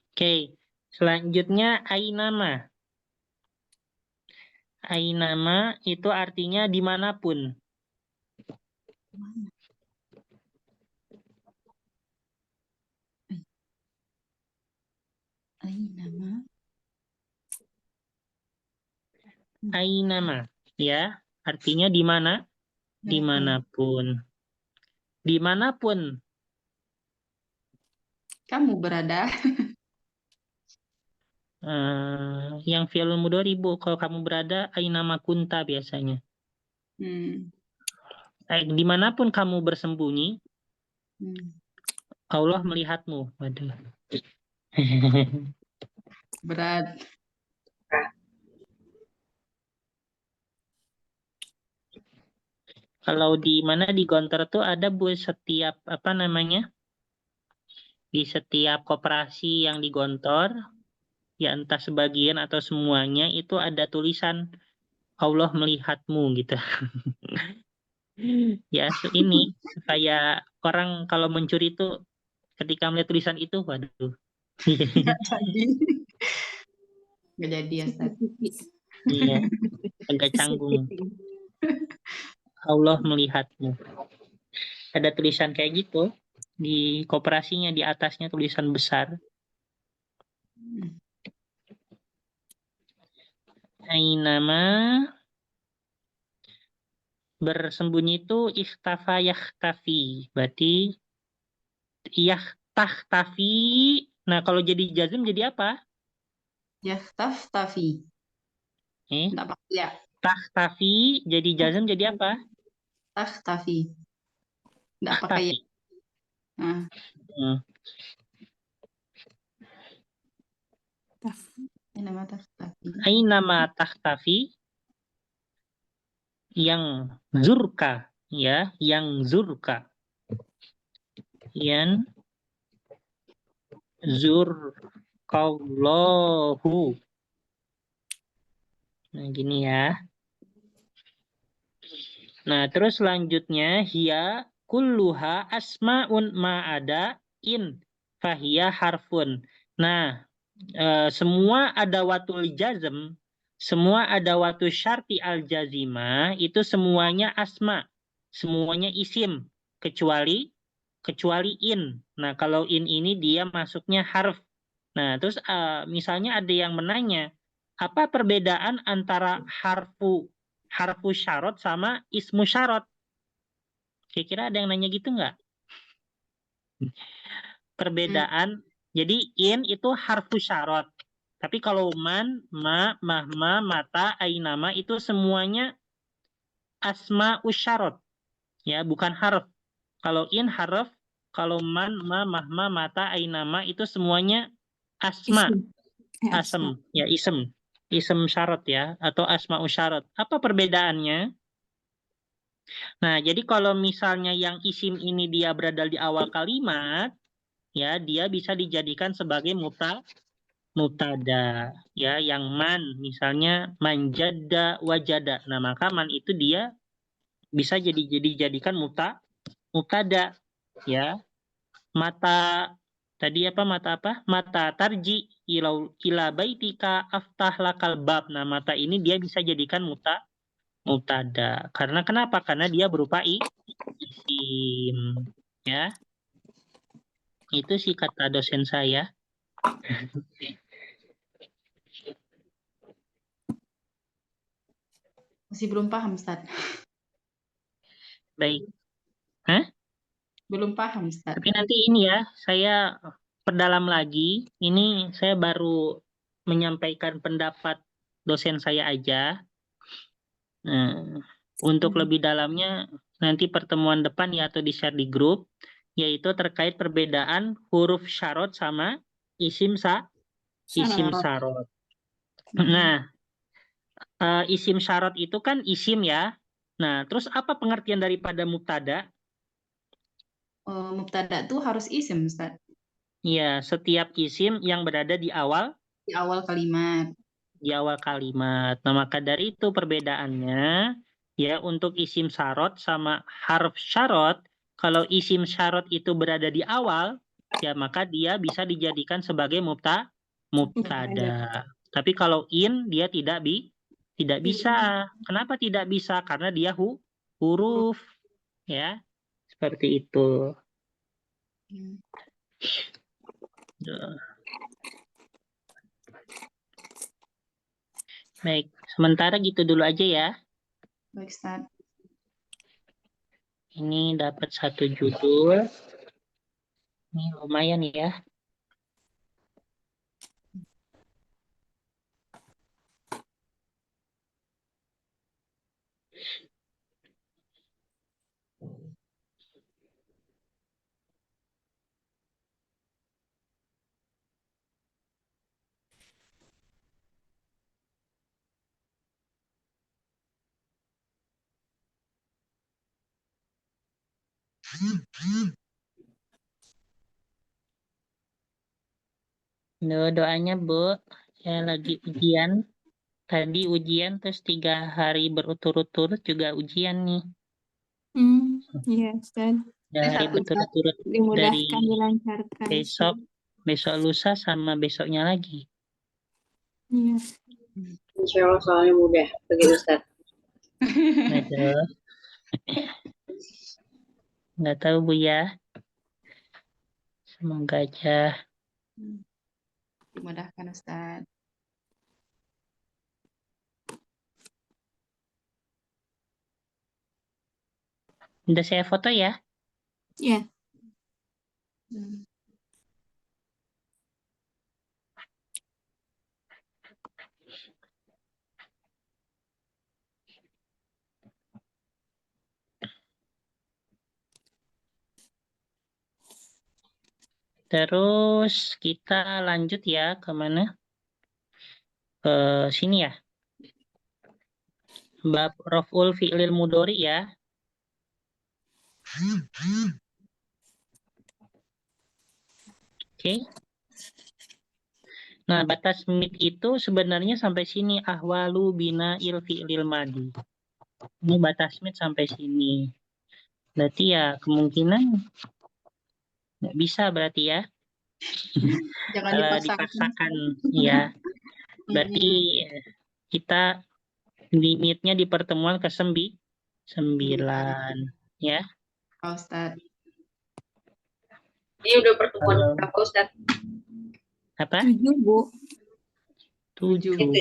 Oke, selanjutnya ainama. Ainama itu artinya dimanapun. Ainama. Ainama, ya, artinya di mana? Dimanapun. Dimanapun. Kamu berada. Yang fi'il mudhari Bu, kalau kamu berada ainama kunta biasanya. Dimanapun kamu bersembunyi, Allah melihatmu. Waduh. Berat. Kalau di mana di Gontor tuh ada Bu setiap apa namanya? Di setiap koperasi yang di Gontor, ya entah sebagian atau semuanya itu ada tulisan Allah melihatmu gitu. Ya ini supaya orang kalau mencuri itu ketika melihat tulisan itu, waduh. Nggak jadi. Nggak jadi ya, Ustaz. Iya, agak canggung. Allah melihatmu. Ada tulisan kayak gitu di koperasinya, di atasnya tulisan besar. Ainama bersembunyi itu ikhtafa yakhtafi. Berarti yahtahtafi. Nah, kalau jadi jazm jadi apa? Tafi. Nggak pakai ya. Tahtafi jadi jazm jadi apa? Tafi. Nggak pakai ya. Tahtafi. Nama Tafi. Ainama tahtafi yang zurka ya, yang zurka. Yan zurkallahu. Nah, gini ya. Nah, terus selanjutnya hiya kulluha asmaun ma'ada in fahiya harfun. Nah, semua adawatul jazm, semua adawatu syarti al jazima itu semuanya asma, semuanya isim kecuali in. Nah, kalau in ini dia masuknya harf. Nah, terus misalnya ada yang menanya, apa perbedaan antara harfu syarat sama ismu syarat? Kira-kira ada yang nanya gitu nggak? Perbedaan, jadi in itu harfu syarat. Tapi kalau man, ma, mahma, mata, ainama itu semuanya asma usyarat. Ya, bukan harf. Kalau in harf, kalau man, ma, mahma, mata, ainama itu semuanya asma. Isim. Asma. Asem, ya isem. Isem syarat ya, atau asma usyarat. Apa perbedaannya? Nah, jadi kalau misalnya yang isim ini dia berada di awal kalimat, ya dia bisa dijadikan sebagai mutada. Ya, yang man misalnya manjada wajada. Nah, maka man itu dia bisa jadikan mutada. Ya, mata tadi apa mata apa? Mata tarji ila baitika aftah lakal bab. Nah, mata ini dia bisa jadikan mutada. Karena kenapa? Karena dia berupa isim. Ya, itu sih kata dosen saya. Masih belum paham, Ustaz. Baik. Hah? Belum paham, Ustaz. Tapi nanti ini ya, saya perdalam lagi. Ini saya baru menyampaikan pendapat dosen saya aja. Nah, untuk lebih dalamnya nanti pertemuan depan ya atau di-share di grup, yaitu terkait perbedaan huruf syarat sama isim isim Syarat. syarat. Hmm. Nah, isim syarat itu kan isim ya. Nah, terus apa pengertian daripada mubtada? Mubtada tuh harus isim, Ustaz. Ya, setiap isim yang berada Di awal kalimat. di awal kalimat. Nah, maka dari itu perbedaannya ya untuk isim syarat sama harf syarat, kalau isim syarat itu berada di awal, ya maka dia bisa dijadikan sebagai mubtada. Tapi kalau in dia tidak bisa. Kenapa tidak bisa? Karena dia huruf ya. Seperti itu. Hmm. Baik, sementara gitu dulu aja ya. Baik, Ustaz. Ini dapat satu judul. Ini lumayan ya. Doanya Bu, saya lagi ujian. Tadi ujian terus 3 hari berturut-turut juga ujian nih. Iya, Ustaz. 3 hari Satu, Ustaz. berturut-turut dari Dimudahkan, dilancarkan. besok, besok lusa sama besoknya lagi. Iya. Insya Allah soalnya mudah bagi Ustaz. Aduh, nggak tahu Bu ya. Semoga aja. Dimudahkan, Ustaz. Udah saya foto ya. Iya. Hmm. Terus kita lanjut ya ke mana? Ke sini ya. Bab raf'ul fi'lil mudhari ya. Oke. Nah, batas mid itu sebenarnya sampai sini ahwalu bina il fi'lil madi. Ini batas mid sampai sini. Berarti ya kemungkinan nggak bisa berarti ya. Jangan Kalau dipaksakan. dipaksakan ya. Berarti kita limitnya di pertemuan ke-9 ya. Pak Ustadz. Ini udah pertemuan berapa Ustadz? Apa? 7, Bu. 7. Itu.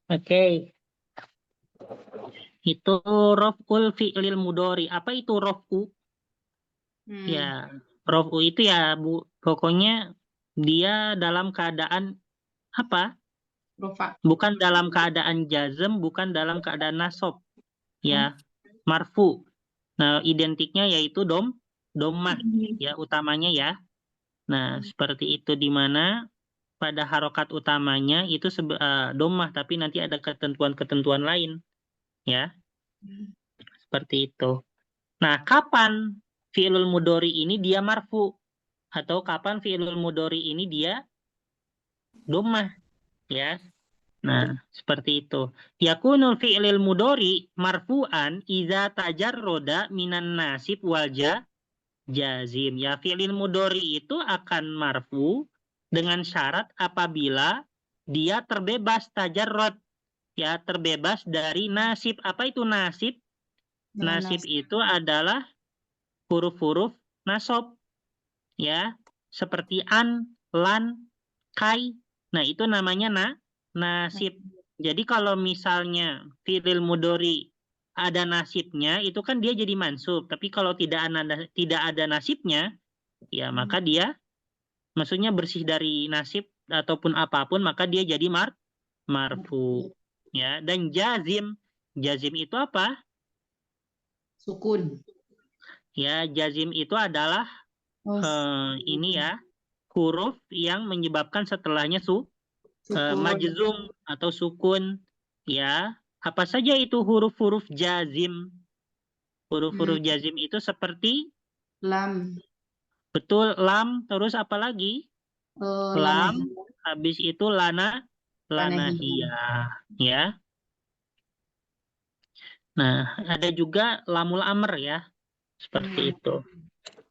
Oke. Itu rof'ul fi'lil mudhari. Apa itu rof'u? Ya, rof'u itu ya Bu, pokoknya dia dalam keadaan apa? Rofa. Bukan dalam keadaan jazm, bukan dalam keadaan nasab. Ya, marfu. Nah, identiknya yaitu dommah ya utamanya ya. Nah, seperti itu di mana pada harokat utamanya itu dommah, tapi nanti ada ketentuan-ketentuan lain ya. Seperti itu. Nah, kapan fi'lul mudhari ini dia marfu atau kapan fi'lul mudhari ini dia dommah ya. Nah, seperti itu. Yakunul fi'lil mudhari marfu'an idza tajarroda minan nasib wal jazim. Ya, fi'lil mudhari itu akan marfu dengan syarat apabila dia terbebas tajarrod. Ya, terbebas dari nasib. Apa itu nasib? Nasib itu adalah huruf-huruf nasab. Ya, seperti an, lan, kai. Nah, itu namanya nasib. Jadi kalau misalnya fi'il mudhari ada nasibnya, itu kan dia jadi mansub. Tapi kalau tidak ada nasibnya, ya maka dia maksudnya bersih dari nasib ataupun apapun, maka dia jadi marfu. Ya, dan jazim. Jazim itu apa? Sukun. Ya, jazim itu adalah ini ya, huruf yang menyebabkan setelahnya majzum atau sukun ya. Apa saja itu huruf-huruf jazim? Huruf-huruf jazim itu seperti Lam. betul lam, terus apa lagi? Lam, habis itu lanahiyah ya. Nah, ada juga lamul amr ya. Seperti itu.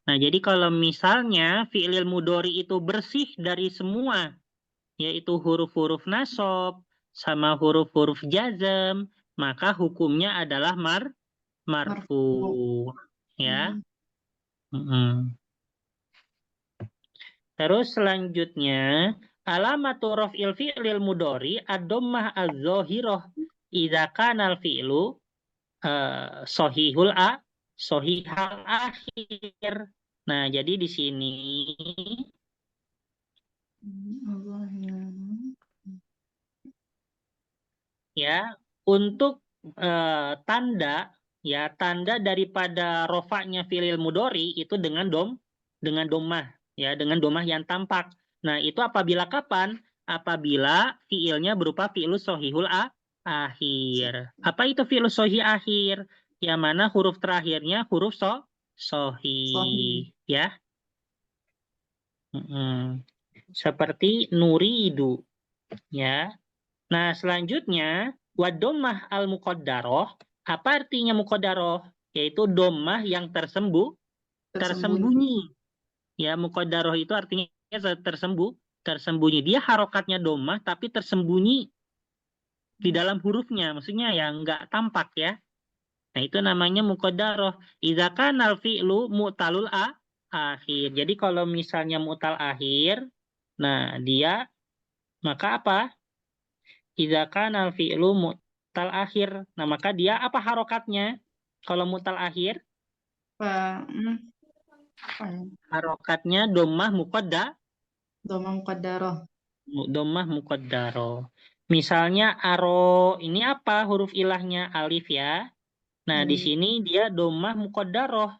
Nah, jadi kalau misalnya fi'il mudhari itu bersih dari semua, yaitu huruf-huruf nasab sama huruf-huruf jazm, maka hukumnya adalah marfu. Ya. Terus selanjutnya, alamatu raf'il fi'lil mudhari ad-dhammah az-zahirah idza kana al-fi'lu sahihul sahihal akhir. Nah, jadi di sini ya untuk tanda daripada rofaknya fi'il mudhari itu dengan dommah ya, dengan dommah yang tampak. Nah, itu apabila kapan? Apabila fi'ilnya berupa fi'lus sahihul akhir. Apa itu fi'lus sahih akhir? Yang mana huruf terakhirnya huruf sahih ya. Seperti nuridu ya. Nah, selanjutnya wadomah al-muqaddaroh. Apa artinya muqaddaroh? Yaitu domah yang tersembunyi. Ya, muqaddaroh itu artinya tersembunyi. Dia harokatnya domah tapi tersembunyi di dalam hurufnya. Maksudnya ya nggak tampak ya. Nah, itu namanya muqaddaroh. Idza kana al-fi'lu mu'talul akhir. Jadi kalau misalnya mu'tal akhir, nah dia maka apa? Idza kana al-fi'lu mu'tal akhir. Nah, maka dia apa harokatnya? Kalau mu'tal akhir? Harokatnya dhammah muqaddaroh. Dhammah muqaddaroh. Misalnya aro, ini apa huruf ilahnya? Alif ya. Nah, di sini dia dhammah muqaddaroh.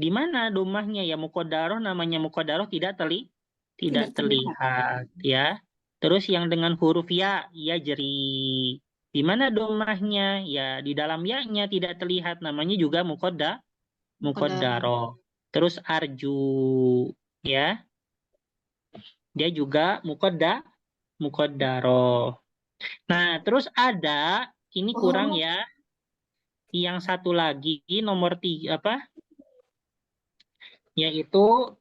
Di mana dhammahnya? Ya muqaddaroh, namanya muqaddaroh tidak terlihat ya. Terus yang dengan huruf ya jeri Di mana domahnya? Ya, di dalam ya-nya tidak terlihat. Namanya juga muqaddaro. Terus arju, ya. Dia juga muqaddaro. Nah, terus ada, ini kurang ya. Yang satu lagi, nomor 3, apa? Yaitu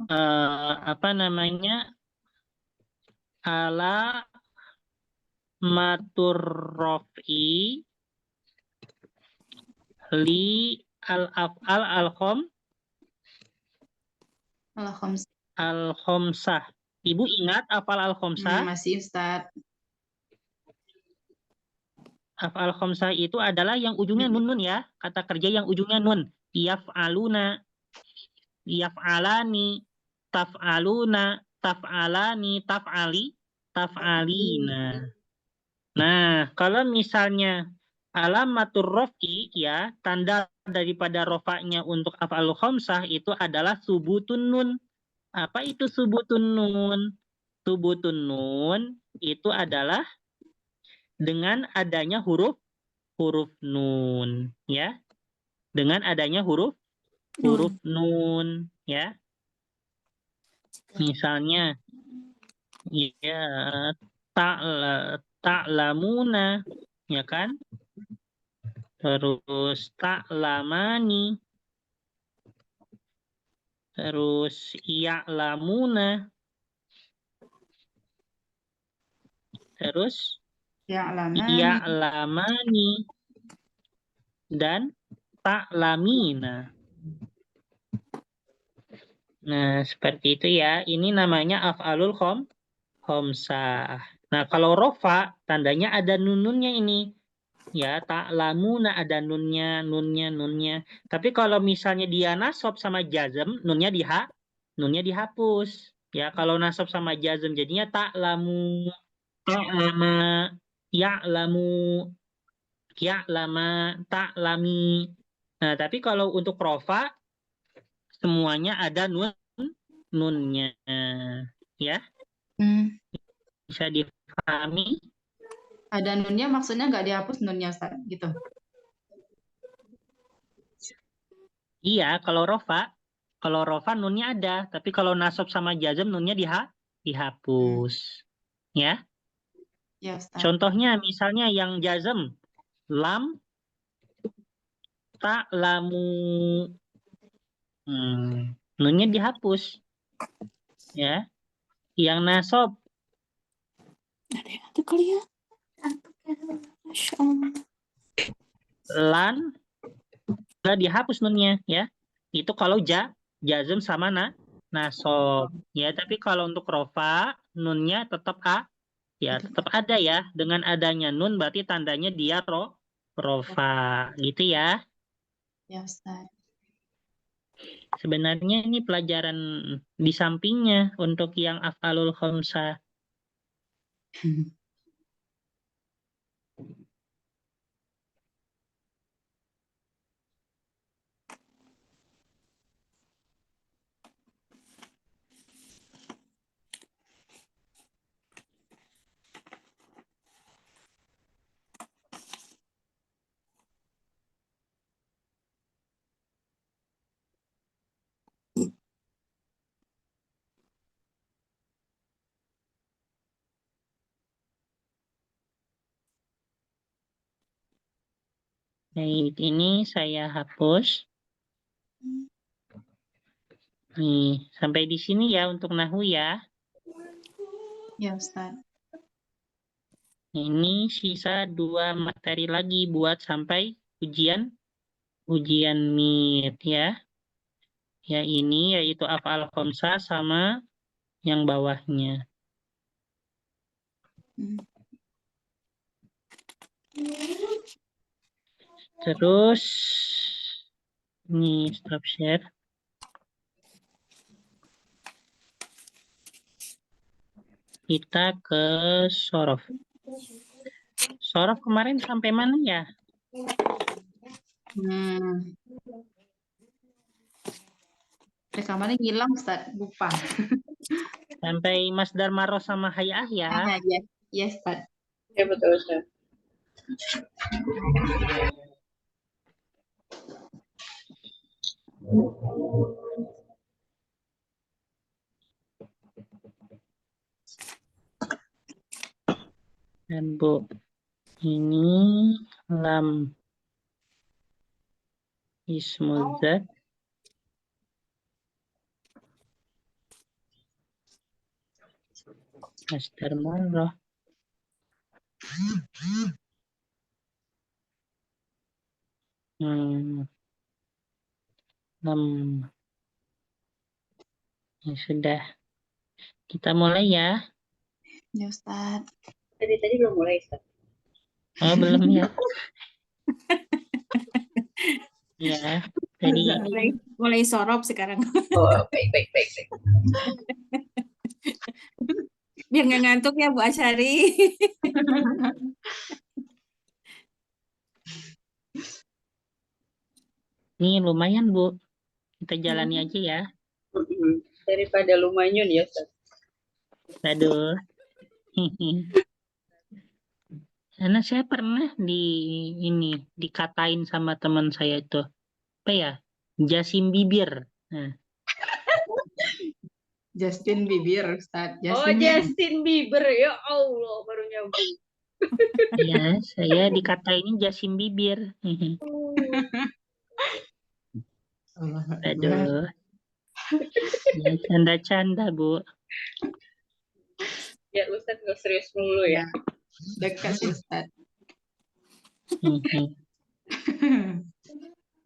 apa namanya? Ala matur rofi li al-af'al al-khomsah. Ibu ingat afal al-khomsah? Masih Ustaz. Afal khomsah itu adalah yang ujungnya nun ya. Kata kerja yang ujungnya nun. Yaf'aluna, yaf'alani, taf'aluna, taf'alani, taf'alina. Nah, kalau misalnya alamatur rof'i ya, tanda daripada rofa'nya untuk af'al khomsah itu adalah subutun nun. Apa itu subutun nun? Subutun nun itu adalah dengan adanya huruf nun ya. Dengan adanya huruf nun ya. Misalnya ya ta'lamuna ya kan? Terus ta'lamani. Terus ya'lamuna. Terus ya'lamani dan ta'lamina. Nah, seperti itu ya. Ini namanya af'alul khomsah. Nah, kalau rofa tandanya ada nunnya ini. Ya, ta'lamuna ada nunnya. Tapi kalau misalnya dia nasab sama jazm, nunnya dihapus. Ya, kalau nasab sama jazm jadinya ta'lamu, ta'lama, ya'lamu, ta'lami. Nah, tapi kalau untuk rofa semuanya ada nunnya. Ya. Bisa dipahami? Ada nunnya maksudnya nggak dihapus nunnya Ustaz, gitu. Iya, kalau rofa nunnya ada, tapi kalau nasab sama jazm nunnya dihapus. Ya. Ya, Ustaz. Contohnya misalnya yang jazm lam ta'lamu. Nunnya dihapus. Ya. Yang nasab Ada yang tuh kelihatan. Masya Allah. lan udah dihapus nunnya ya. Itu kalau jazm sama nasab. Ya, tapi kalau untuk rofa nunnya tetap ya tetap ada ya. Dengan adanya nun berarti tandanya dia rofa gitu ya. Ya, Ustaz. Sebenarnya ini pelajaran di sampingnya untuk yang af'alul khamsah. Baik, ini saya hapus. Nih, sampai di sini ya untuk nahwu ya. Ya, Ustaz. Ini sisa 2 materi lagi buat sampai ujian MIT ya. Ya ini yaitu af'al khamsah sama yang bawahnya. Terus ini stop share. Kita ke sorof. Sorof kemarin sampai mana ya? Rekamannya hilang Ustaz, lupa. Sampai masdar maro sama hayah ya. Ah, ya, ya, Ustaz. Ya betul Ustaz. Dan Bu, ini lam ismul zat. Masdar marrah. Lam. Ya sudah. Kita mulai ya. Ya, Ustaz. Tadi belum mulai Ustaz. Oh, belum ya. Ya, tadi Mulai sorop sekarang. Oh, baik. Biar nggak ngantuk ya Bu Asyari. ini lumayan Bu. Kita jalani aja ya. Daripada lumayan ya Ustaz. Aduh. Karena saya pernah dikatain sama teman saya itu. Apa ya? Jasim bibir. Nah, Justin Bieber, Ustaz. Oh, Justin Bieber. Ya Allah, baru nyambung. ya, saya dikatain jasim bibir. Allah Akbar. Aduh. Ya, canda-canda, Bu. Ya Ustaz nggak serius mulu ya. Dekat sih, Ustaz.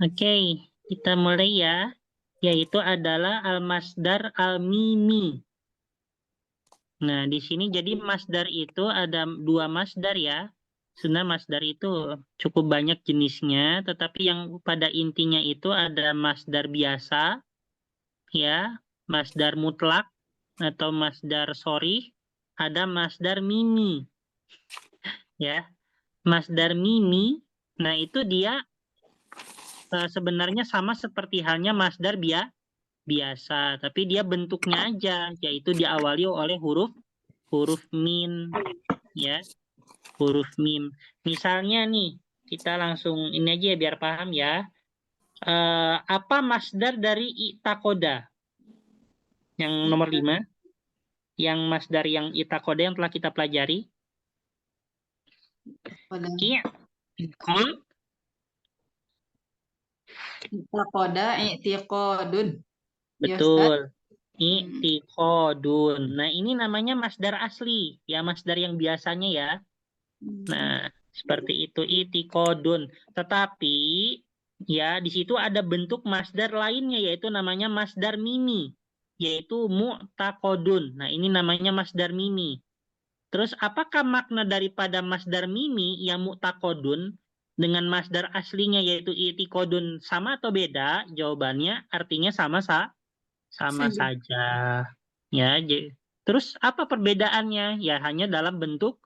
Oke, kita mulai ya. Yaitu adalah al-masdar al-mimi. Nah, di sini jadi masdar itu ada 2 masdar ya. Sebenarnya masdar itu cukup banyak jenisnya, tetapi yang pada intinya itu ada masdar biasa, ya, masdar mutlak atau masdar sorih, ada masdar mimi. Ya, masdar mimi, nah itu dia sebenarnya sama seperti halnya masdar biasa, tapi dia bentuknya aja, yaitu diawali oleh huruf mim, ya, huruf mim. Misalnya nih, kita langsung ini aja ya biar paham ya. Apa masdar dari itakoda? Yang nomor 5, yang masdar yang itakoda yang telah kita pelajari. Itakoda i'tiqadun. Ya, Ustaz. Betul. I'tiqadun. Nah, ini namanya masdar asli, ya masdar yang biasanya ya. Nah, seperti itu i'tiqadun. Tetapi ya di situ ada bentuk masdar lainnya yaitu namanya masdar mimi, yaitu mu'taqadun. Nah, ini namanya masdar mimi. Terus apakah makna daripada masdar mimi yang mu'taqadun dengan masdar aslinya yaitu i'tiqadun sama atau beda? Jawabannya artinya sama saja. Ya, terus apa perbedaannya? Ya hanya dalam bentuk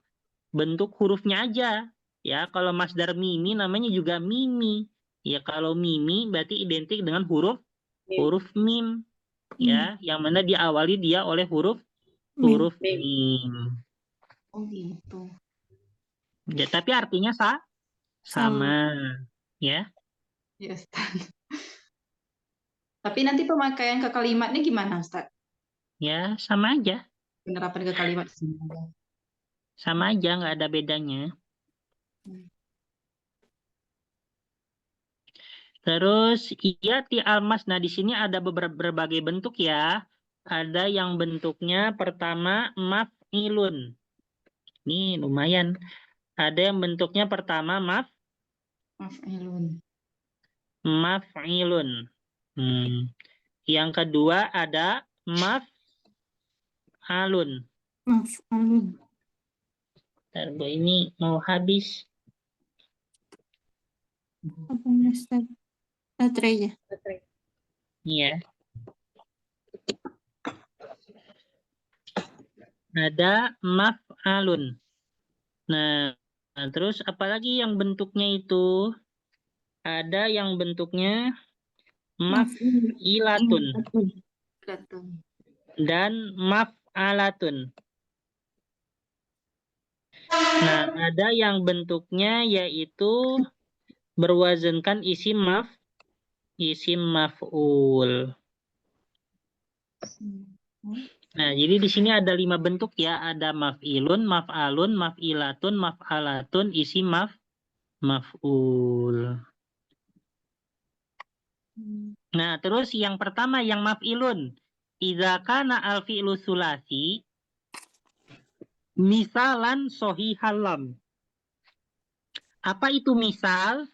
hurufnya aja. Ya, kalau masdar mimi namanya juga mimi. Ya, kalau mimi berarti identik dengan huruf mim. Ya, yang mana diawali dia oleh huruf mim. Oh gitu. Ya, tapi artinya sama. Ya. Ya, Ustaz. Tapi nanti pemakaian ke kalimatnya gimana, Ustaz? Ya, sama aja. Penerapan ke kalimat semuanya. Sama aja, nggak ada bedanya. Terus iyati almas. Nah, di sini ada berbagai bentuk ya. Ada yang bentuknya pertama maf'ilun. Ini lumayan. Ada yang bentuknya pertama Maf'ilun. maf'ilun. Yang kedua ada maf'alun. Maf'alun. Bentar, Bu, ini mau habis. Apa Ustaz? Baterai ya? Iya. Ada maf'alun. Nah, terus apalagi yang bentuknya itu? Ada yang bentuknya maf'ilatun dan maf'alatun. Nah, ada yang bentuknya yaitu berwazankan isim maf'ul. Nah, jadi di sini ada 5 bentuk ya. Ada maf'ilun, maf'alun, maf'ilatun, maf'alatun, isim maf'ul. Nah, terus yang pertama yang maf'ilun. Idza kana al-fi'lu sulasi misalan sohihal lam. Apa itu misal?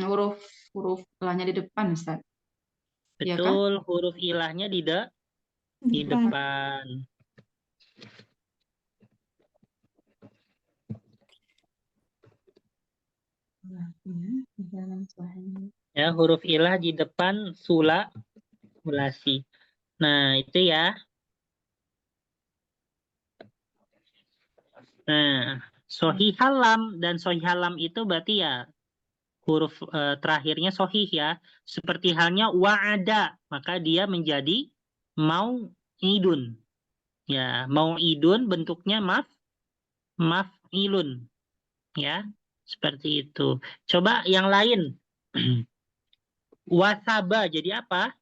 Huruf ilahnya di depan, Ustaz. Iya kah? Betul, huruf ilahnya di depan. Ya, huruf ilah di depan sulasi. Nah, itu ya. Nah, sohihalam dan sohihalam itu berarti ya huruf terakhirnya sohih ya. Seperti halnya wa'ada, maka dia menjadi mau'idun. Ya, mau'idun bentuknya maf'ilun. Ya, seperti itu. Coba yang lain. Wasaba jadi apa?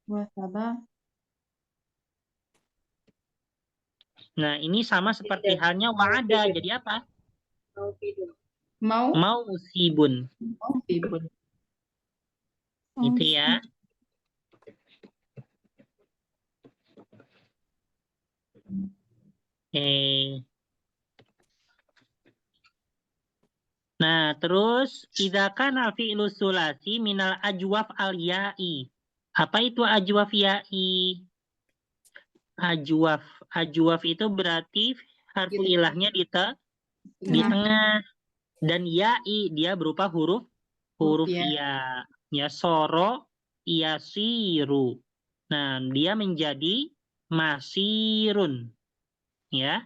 Wasaba. Nah, ini sama seperti halnya wa'ada jadi apa? Mau Mausibun. fibun. Gitu ya. Oke. Nah, terus idza kana fi'lu sulasi minal ajwaf al ya'i. Apa itu ajwaf ya'i? Ajwaf. Ajwaf itu berarti harfu ilahnya di tengah. Dan ya'i dia berupa huruf ya. Ya soro yasiru. Nah, dia menjadi masirun. Ya,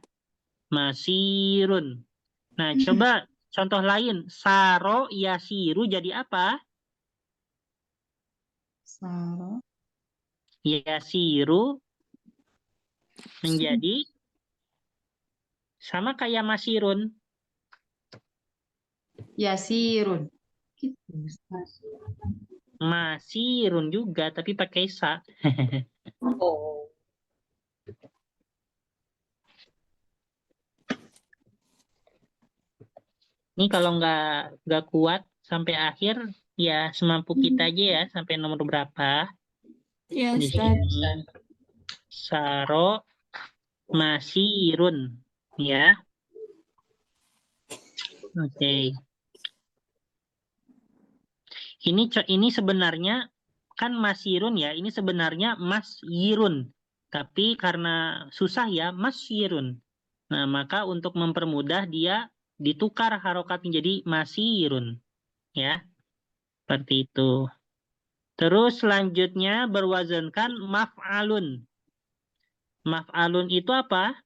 masirun. Nah, coba contoh lain. Saro yasiru jadi apa? Saro. Yasiru menjadi sama kayak masirun. Yasirun. Masirun juga, tapi pakai sa. Oh. Ini kalau nggak kuat sampai akhir, ya semampu kita aja ya, sampai nomor berapa. Ya, Di Ustaz. sini. Saro masirun. Ya. Oke. Ini sebenarnya kan masirun ya, ini sebenarnya masyirun. Tapi karena susah ya, masyirun. Nah, maka untuk mempermudah dia ditukar harokat menjadi masirun. Ya, seperti itu. Terus selanjutnya berwazankan maf'alun. Maf'alun itu apa?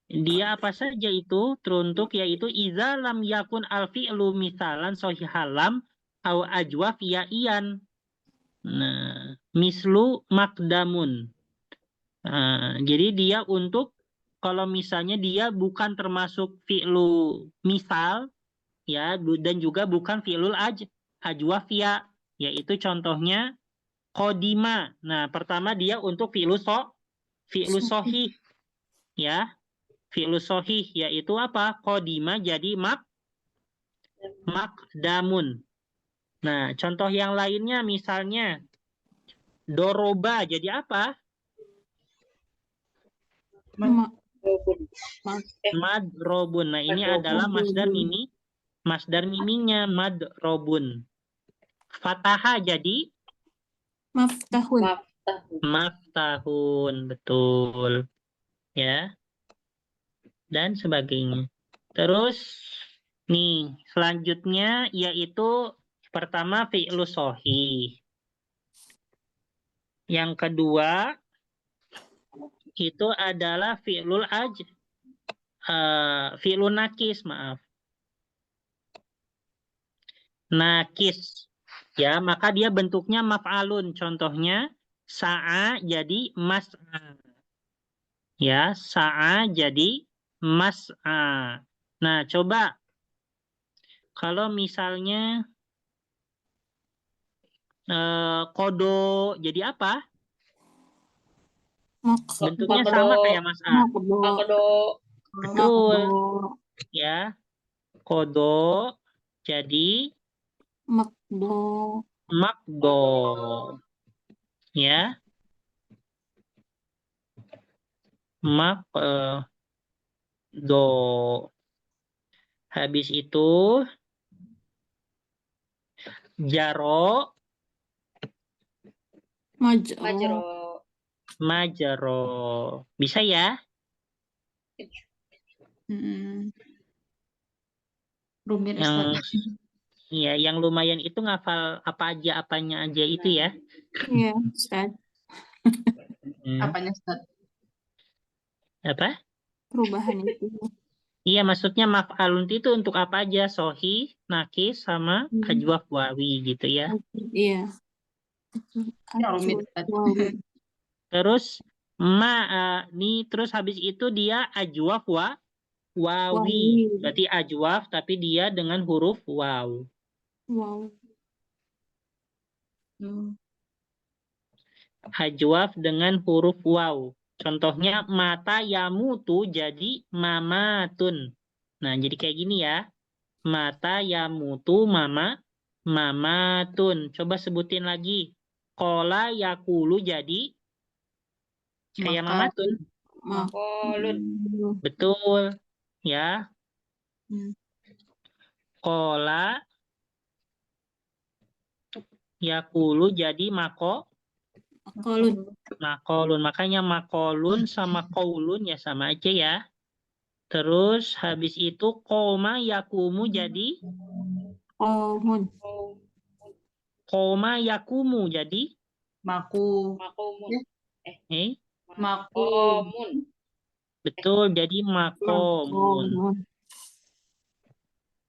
Dia apa saja itu teruntuk yaitu iza lam yakun al-fi'lu misalan sohihalam au ajwaf ya'ian. Nah, mislu makdamun. Nah, jadi dia untuk kalau misalnya dia bukan termasuk fi'lu misal ya dan juga bukan fi'lul ajwaf ya, yaitu contohnya kodima. Nah, pertama dia untuk fi'lu sohih ya. Fi'lu sohih yaitu apa? Kodima jadi makdamun. Nah, contoh yang lainnya misalnya doroba jadi apa? Madrobun. Nah, ini adalah masdar miminya madrobun. Fataha jadi Maftahun. maftahun, betul. Ya. Dan sebagainya. Terus nih, selanjutnya yaitu pertama fi'lu sohih. Yang kedua itu adalah fi'lu nakis, maaf. Nakis. Ya, maka dia bentuknya maf'alun. Contohnya Sa'a jadi mas'a. Ya, sa'a jadi mas'a. Nah, coba kalau misalnya kodo jadi apa? Bentuknya sama kayak mas'a. Makdo. Makdo. Betul. Makdo. Ya, kodo jadi Makdo. makdo. Ya, makdo. Habis itu jaro, Majro. Majro. majaro. Bisa ya? Rumit Yang Ustaz. iya, yang lumayan itu ngafal apa aja apanya aja itu ya. Iya, Ustaz. Apanya Ustaz? Apa? Perubahan itu. Iya, maksudnya maf'alun itu untuk apa aja? Sohi, nakis, sama ajwaf wawi gitu ya. Iya. Ya, rumit Ustaz. Terus nih terus habis itu dia ajwaf wawi. Wawi. Berarti ajwaf tapi dia dengan huruf waw. Wow. Ajwaf dengan huruf waw. Contohnya mata yamutu jadi mamatun. Nah, jadi kayak gini ya. Mata yamutu mamatun. Coba sebutin lagi. Kola yakulu jadi kayak mamatun. Makolun. Betul. Ya. Kola yakulu jadi makolun. Makanya makolun sama kaulun ya sama aja ya. Terus habis itu koma yakumu jadi Komun. koma yakumu jadi Makumun. Makomun. betul jadi makomun.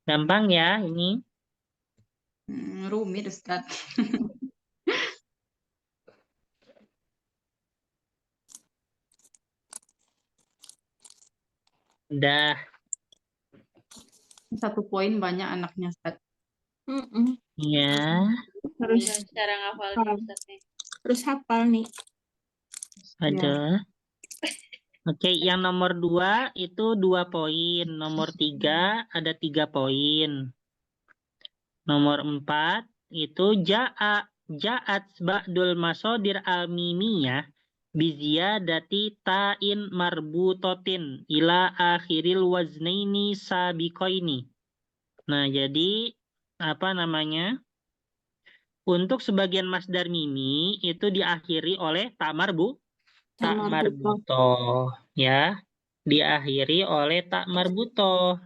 Gampang ya ini. Rumit Ustaz. Udah. 1 poin banyak anaknya Ustaz. Ya. Terus Cara ngafalnya Ustaz nih. terus hafal nih. Ada. Oke, yang nomor 2 itu 2 poin. Nomor 3 ada 3 poin. Nomor 4 itu ja'at ba'dul masodir al-mimiyah biziyadati ta'in marbutotin ila akhiril waznaini sabiqaini. Nah, jadi apa namanya? Untuk sebagian masdar mimi itu diakhiri oleh tak marbutoh ya. Diakhiri oleh tak marbutoh.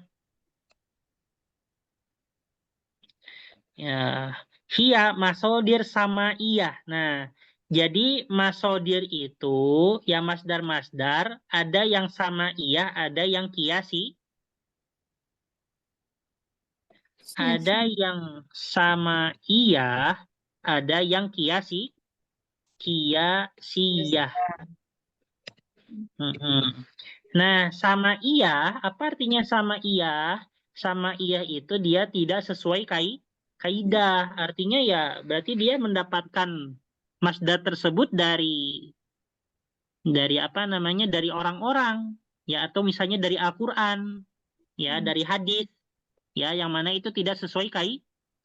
Ya, hiya masodir sama iya. Nah, jadi masodir itu ya masdar-masdar ada yang sama iya, ada yang kiasi. Ada yang sama iya, ada yang kiasiyah. Nah, sama iya, apa artinya sama iya? Sama iya itu dia tidak sesuai kaidah. Artinya ya berarti dia mendapatkan masdar tersebut dari apa namanya? Dari orang-orang ya atau misalnya dari Al-Qur'an ya, dari hadis ya yang mana itu tidak sesuai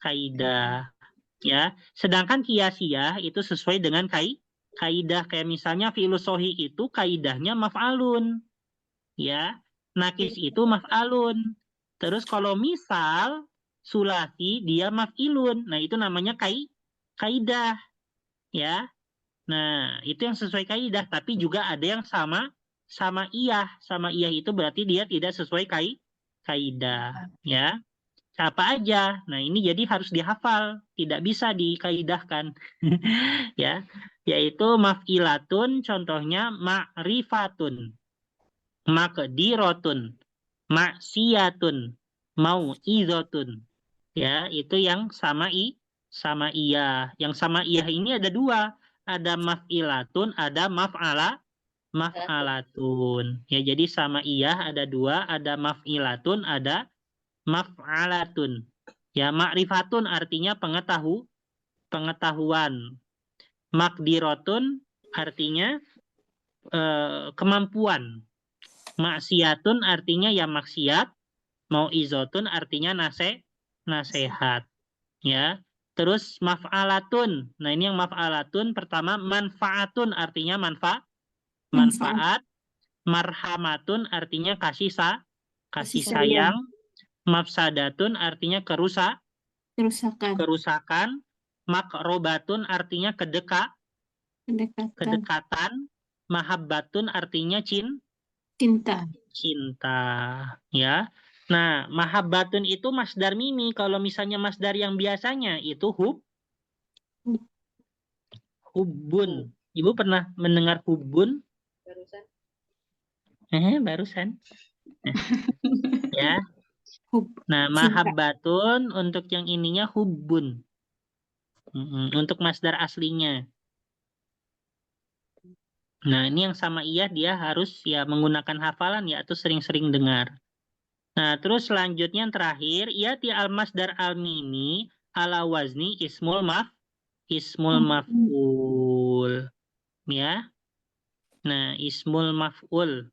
kaidah ya. Sedangkan kiasiyah itu sesuai dengan kaidah kayak misalnya filosofi itu kaidahnya maf'alun. Ya, nakis itu maf'alun. Terus kalau misal sulasi dia maf'ilun. Nah, itu namanya kaidah, ya. Nah, itu yang sesuai kaidah, tapi juga ada yang sama iyah. Sama iyah itu berarti dia tidak sesuai kaidah, ya. Apa aja. Nah, ini jadi harus dihafal, tidak bisa dikaidahkan. Ya, yaitu maf'ilatun contohnya ma'rifatun. Makdirotun, maksiyatun, mau'izotun. Ya, itu yang sama iya. Yang sama iya ini ada 2. ada maf'ilatun, ada maf'alatun. Ya, jadi sama iyah ada dua, ada maf'ilatun, ada maf'alatun. Ya, ma'rifatun artinya pengetahuan. Makdirotun artinya kemampuan. Maksiatun artinya ya maksiat. Mau'izotun artinya nasihat. Ya. Terus maf'alatun. Nah, ini yang maf'alatun pertama manfaatun artinya manfaat. Marhamatun artinya kasih sayang. Mafsadatun artinya kerusakan. Makrobatun artinya kedekatan. Mahabbatun artinya Cinta. Ya. Nah, mahabbatun itu masdar mimi. Kalau misalnya masdar yang biasanya itu hubbun. Ibu pernah mendengar hubbun? Barusan. Ya. Nah, mahabbatun untuk yang ininya hubbun. Untuk masdar aslinya. Nah, ini yang sama iya dia harus ya menggunakan hafalan ya atau sering-sering dengar. Nah, terus selanjutnya yang terakhir, yati al-masdar al-mimi ala wazni ismul maf'ul. Ya. Nah, ismul maf'ul.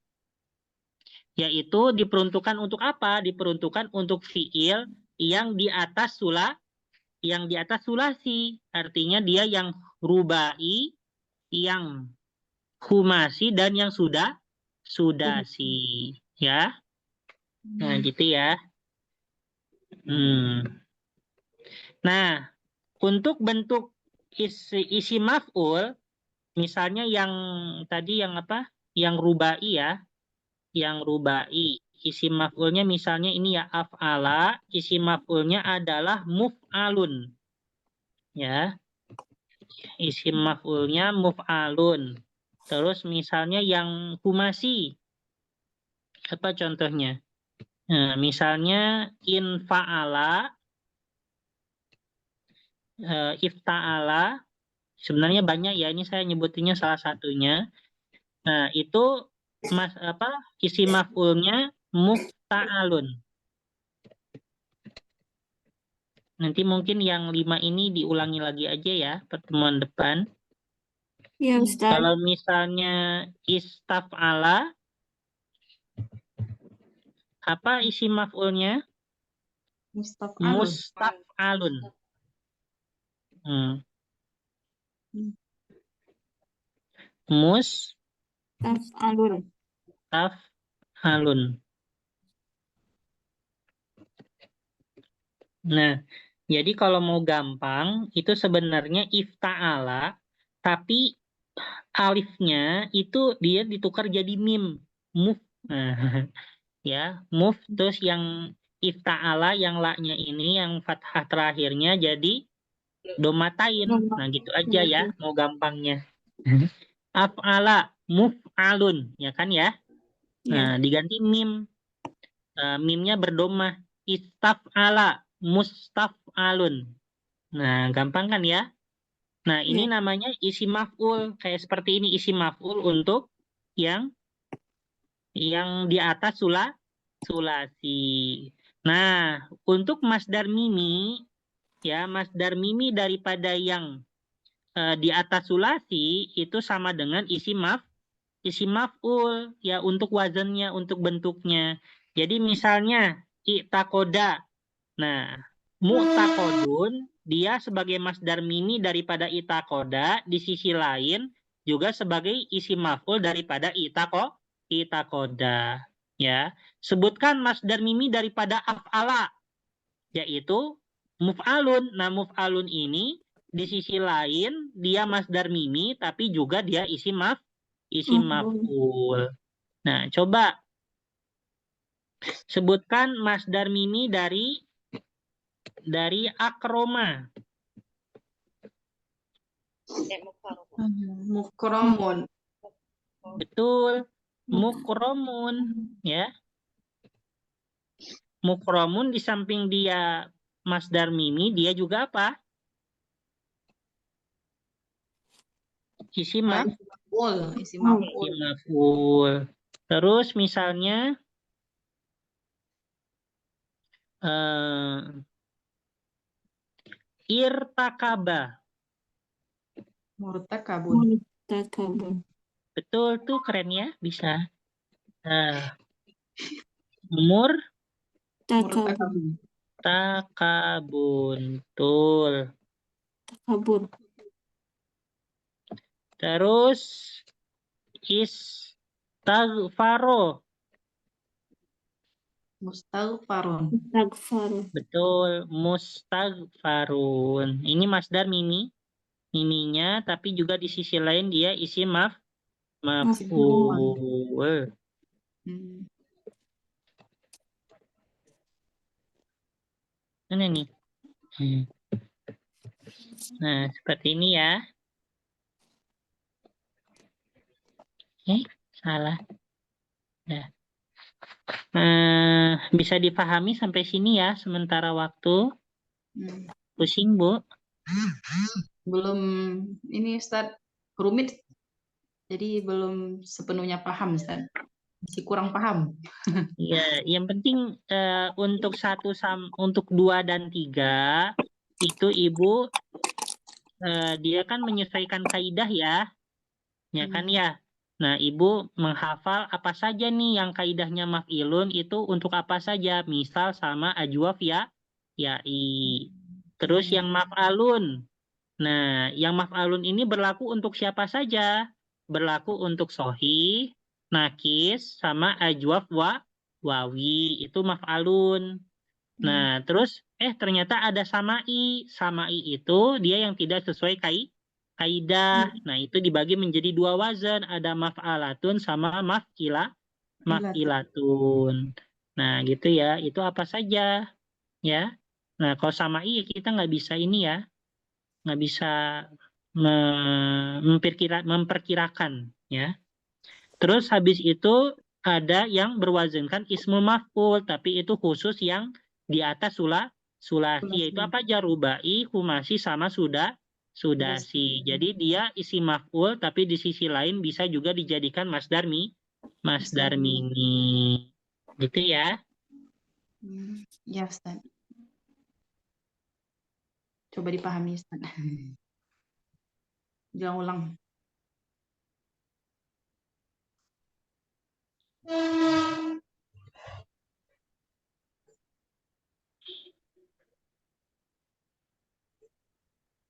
Yaitu diperuntukkan untuk apa? Diperuntukkan untuk fiil yang di atas sulasi. Artinya dia yang rubai, yang humasi, dan yang sudasi. Ya. Nah, gitu ya. Nah, untuk bentuk isi maf'ul, misalnya yang tadi yang apa? Yang rubai ya. Yang rubai. Isi maf'ulnya misalnya ini ya af'ala, isi maf'ulnya adalah muf'alun. Ya. Isi maf'ulnya muf'alun. Terus misalnya yang humasi. Apa contohnya? Nah, misalnya in fa'ala, ifta'ala, sebenarnya banyak ya, ini saya nyebutinnya salah satunya. Nah, itu isi maf'ulnya mufta'alun. Nanti mungkin yang 5 ini diulangi lagi aja ya pertemuan depan. Ya, Ustaz. Kalau misalnya istaf'ala, apa isi maf'ulnya? Mustaf'alun. Mustaf'alun. Nah, jadi kalau mau gampang, itu sebenarnya ifta'ala, tapi alifnya itu dia ditukar jadi mim. Muf. Nah, ya, muf. Terus yang ifta'ala, yang la-nya ini, yang fathah terakhirnya jadi domatain. Nah, gitu aja ya, mau gampangnya. Af'ala, muf'alun, ya kan ya? Nah, diganti mim. Mimnya berdomah. Istaf'ala, mustaf'alun. Nah, gampang kan ya? Nah, ini namanya isi maf'ul. Kayak seperti ini isi maf'ul untuk yang di atas sulasi. Nah, untuk masdar mimi, ya masdar mimi daripada yang di atas sulasi itu sama dengan isi maf'ul ya untuk wazannya, untuk bentuknya. Jadi misalnya i'taqoda. Nah, mu'taqodun dia sebagai masdar mimi daripada i'taqoda, di sisi lain juga sebagai isi maf'ul daripada i'taqoda. Ya, sebutkan masdar mimi daripada af'ala, yaitu muf'alun. Nah, muf'alun ini di sisi lain dia masdar mimi tapi juga dia isi maf'ul. Nah, coba sebutkan masdar mimi dari akroma. Mukromun. Betul, mukromun ya. Mukromun di samping dia masdar mimi, dia juga apa? Isim Ah, maf- isi Oh, maf'ul. isim maf'ul. Terus misalnya irtakaba. Murtakabun. Murtakabun. Betul tuh, keren ya, bisa. Takabun. Murtakabun. Betul. Takabur. Terus istaghfaro. Mustaghfarun. Istighfaru. Betul, mustaghfarun. Ini masdar miminya, tapi juga di sisi lain dia isim Maf'ul. maf'ul. Hmm. Mana nih? Nah, seperti ini ya. Salah. Ya. Bisa dipahami sampai sini ya, sementara waktu. Hmm. Pusing, Bu? Belum ini Ustaz, rumit. Jadi belum sepenuhnya paham Ustaz. Masih kurang paham. Ya, yang penting untuk untuk 2 dan 3 itu Ibu dia kan menyesuaikan kaidah ya kan ya. Nah, Ibu menghafal apa saja nih yang kaidahnya maf'ilun itu untuk apa saja. Misal sama ajwaf ya'i. Terus yang maf'alun. Nah, yang maf'alun ini berlaku untuk siapa saja? Berlaku untuk sohih, nakis, sama ajwaf wawi. Itu maf'alun. Nah, terus ternyata ada sama'i. Sama'i itu dia yang tidak sesuai kaidah. Nah, itu dibagi menjadi 2 wazan. Ada maf'alatun sama maf'ilatun. Nah, gitu ya. Itu apa saja ya. Nah, kalau sama'i kita nggak bisa ini ya. Nggak bisa memperkirakan ya. Terus habis itu ada yang berwazankan ismu maf'ul, tapi itu khusus yang di atas sulasi, yaitu apa aja? Rubai, humasi, sama sudasi. Jadi dia isi maf'ul, tapi di sisi lain bisa juga dijadikan masdar mini. Gitu ya. Ya Ustaz. Coba dipahami Ustaz. Jangan ulang.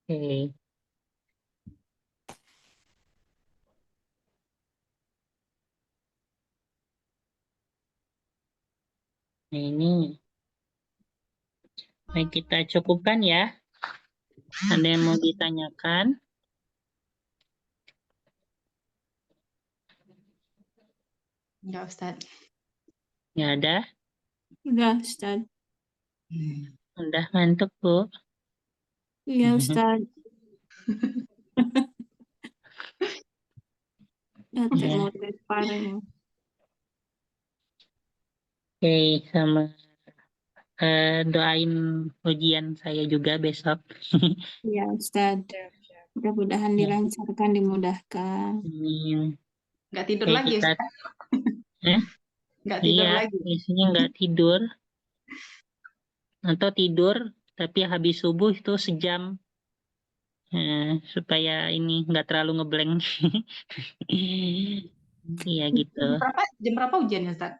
Oke. Nah, ini baik, kita cukupkan ya. Ada yang mau ditanyakan? Enggak Ustaz. Nggak ada? Udah, Ustaz. Udah ngantuk, Bu. Iya, Ustaz. Udah Ya. mau pareng. Oke, sama doain ujian saya juga besok. Iya, Ustaz. Mudah-mudahan Ya, dilancarkan, dimudahkan. amin. Enggak tidur Oke, lagi kita Ustaz. eh? Enggak tidur Iya, lagi. biasanya nggak tidur atau tidur tapi habis subuh itu sejam supaya ini nggak terlalu ngeblank. Iya gitu. Jam berapa ujiannya Ustaz?